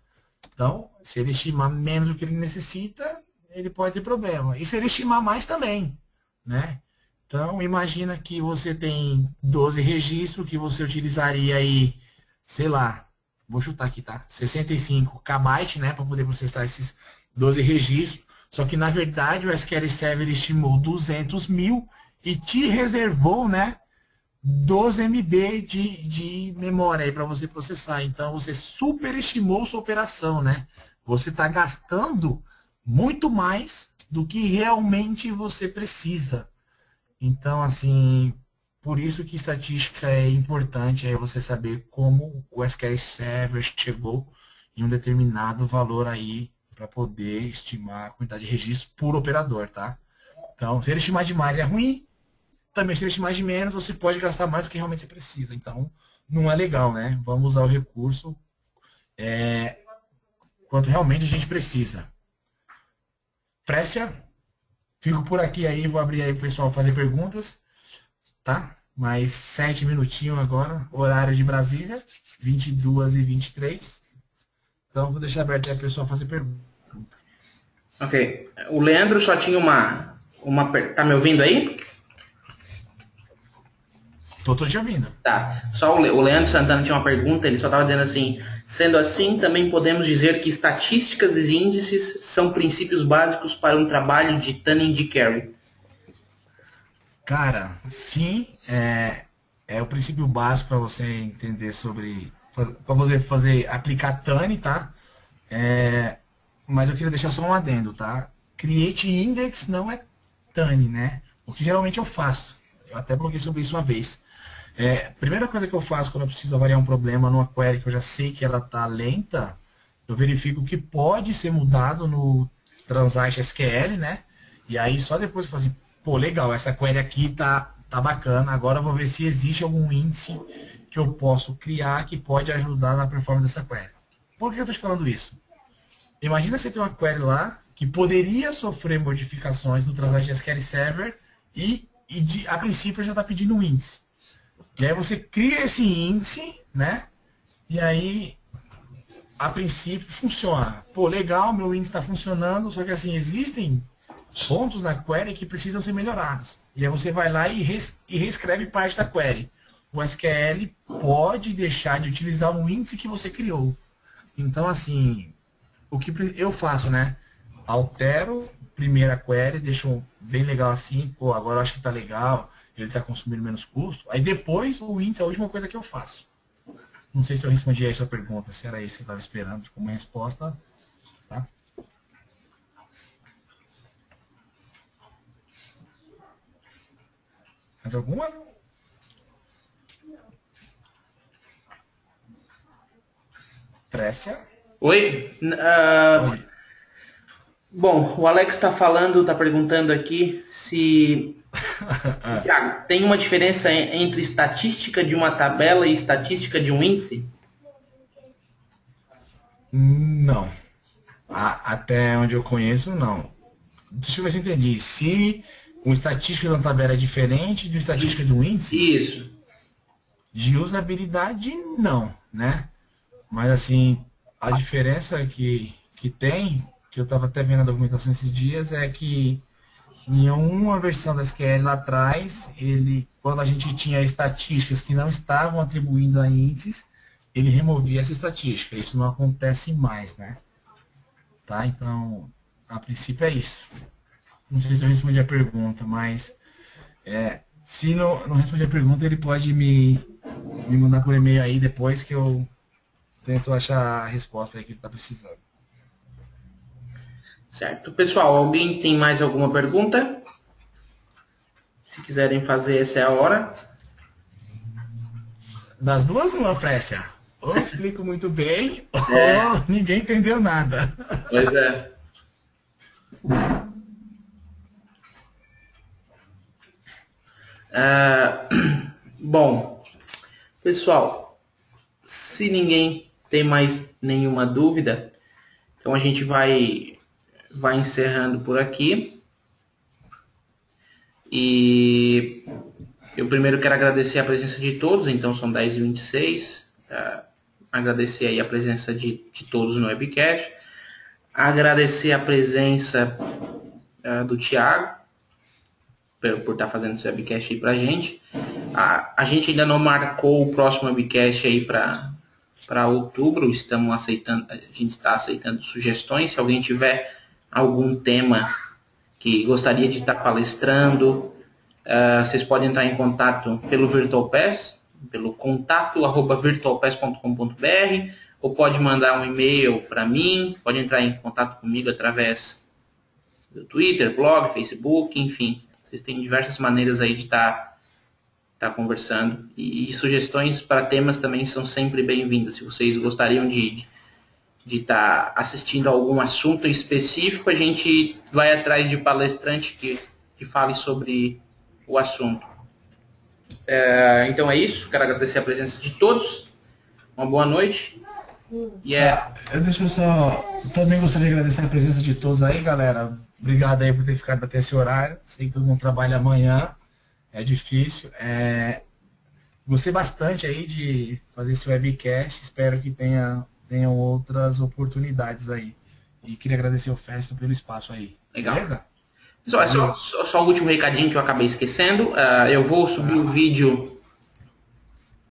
Então, se ele estimar menos do que ele necessita, ele pode ter problema. E se ele estimar mais também, né? Então, imagina que você tem 12 registros que você utilizaria aí, sei lá, vou chutar aqui, tá? 65 KB, né, para poder processar esses 12 registros. Só que, na verdade, o SQL Server estimou 200 mil e te reservou, né, 12 MB de memória aí para você processar. Então, você superestimou sua operação, né? Você está gastando muito mais do que realmente você precisa. Então, assim, por isso que estatística é importante, é você saber como o SQL Server chegou em um determinado valor aí para poder estimar a quantidade de registros por operador, tá? Então, se ele estimar demais é ruim, também se ele estimar de menos, você pode gastar mais do que realmente você precisa. Então, não é legal, né? Vamos usar o recurso quanto realmente a gente precisa. Précia, fico por aqui aí, vou abrir aí para o pessoal fazer perguntas, tá? Mais 7 minutinhos agora, horário de Brasília, 22h23. Então, vou deixar aberto aí para o pessoal fazer perguntas.
Ok. O Leandro só tinha uma... Tá me ouvindo aí?
Tô te ouvindo.
Tá. Só o Leandro Santana tinha uma pergunta, ele só estava dizendo assim, sendo assim, também podemos dizer que estatísticas e índices são princípios básicos para um trabalho de Turing de Carry.
Cara, sim, é o princípio básico para você entender sobre, para você aplicar Turing, tá? Mas eu queria deixar só um adendo, tá? Create Index não é Turing, né? O que geralmente eu faço. Eu até blogueei sobre isso uma vez. Primeira coisa que eu faço quando eu preciso avaliar um problema numa query que eu já sei que ela está lenta, eu verifico o que pode ser mudado no Transact SQL, né? E aí só depois eu falo assim, pô, legal, essa query aqui tá bacana, agora eu vou ver se existe algum índice que eu posso criar que pode ajudar na performance dessa query. Por que eu estou te falando isso? Imagina você ter uma query lá que poderia sofrer modificações no Transact SQL Server e a princípio já está pedindo um índice. E aí você cria esse índice, né? E aí, a princípio, funciona. Pô, legal, meu índice está funcionando, só que assim, existem pontos na query que precisam ser melhorados. E aí você vai lá e reescreve parte da query. O SQL pode deixar de utilizar um índice que você criou. Então, assim, o que eu faço, né? Altero primeira query, deixo bem legal assim, pô, agora eu acho que tá legal, ele está consumindo menos custo. Aí depois o índice é a última coisa que eu faço. Não sei se eu respondi aí a sua pergunta, se era isso que você estava esperando como resposta. Tá? Mais alguma? Précia?
Oi?
Oi.
Bom, o Alex está falando, está perguntando aqui se... Tiago, tem uma diferença entre estatística de uma tabela e estatística de um índice?
Não. Até onde eu conheço, não. Deixa eu ver se eu entendi. Se uma estatística de uma tabela é diferente de uma estatística de um índice?
Isso.
De usabilidade, não, né? Mas, assim, a diferença que tem, que eu estava até vendo a documentação esses dias, é que em uma versão da SQL lá atrás, quando a gente tinha estatísticas que não estavam atribuindo a índices, ele removia essa estatística. Isso não acontece mais, né? Tá? Então, a princípio é isso. Não sei se eu respondi a pergunta, mas se não responder a pergunta, ele pode me mandar por e-mail aí depois que eu tento achar a resposta aí que ele está precisando.
Certo. Pessoal, alguém tem mais alguma pergunta? Se quiserem fazer, essa é a hora.
Das duas, uma, Frécia? Ou explico muito bem, ou ninguém entendeu nada.
Pois é. Bom, pessoal, se ninguém tem mais nenhuma dúvida, então a gente vai encerrando por aqui. E eu primeiro quero agradecer a presença de todos, então são 10h26. Agradecer aí a presença de todos no webcast. Agradecer a presença do Thiago, por estar fazendo esse webcast aí pra gente. A gente ainda não marcou o próximo webcast aí para outubro. Estamos aceitando, a gente está aceitando sugestões. Se alguém tiver algum tema que gostaria de estar palestrando, vocês podem entrar em contato pelo VirtualPass, pelo contato@virtualpass.com.br, ou pode mandar um e-mail para mim, pode entrar em contato comigo através do Twitter, blog, Facebook, enfim. Vocês têm diversas maneiras aí de estar conversando. E sugestões para temas também são sempre bem-vindas. Se vocês gostariam de estar assistindo a algum assunto específico, a gente vai atrás de palestrante que fale sobre o assunto. Então é isso. Quero agradecer a presença de todos. Uma boa noite.
Deixa eu só... Também gostaria de agradecer a presença de todos aí, galera. Obrigado aí por ter ficado até esse horário. Sei que todo mundo trabalha amanhã. É difícil. Gostei bastante aí de fazer esse webcast. Espero que tenham outras oportunidades aí. E queria agradecer ao Festo pelo espaço aí.
Legal.
Beleza?
Só o último recadinho que eu acabei esquecendo. Eu vou subir o vídeo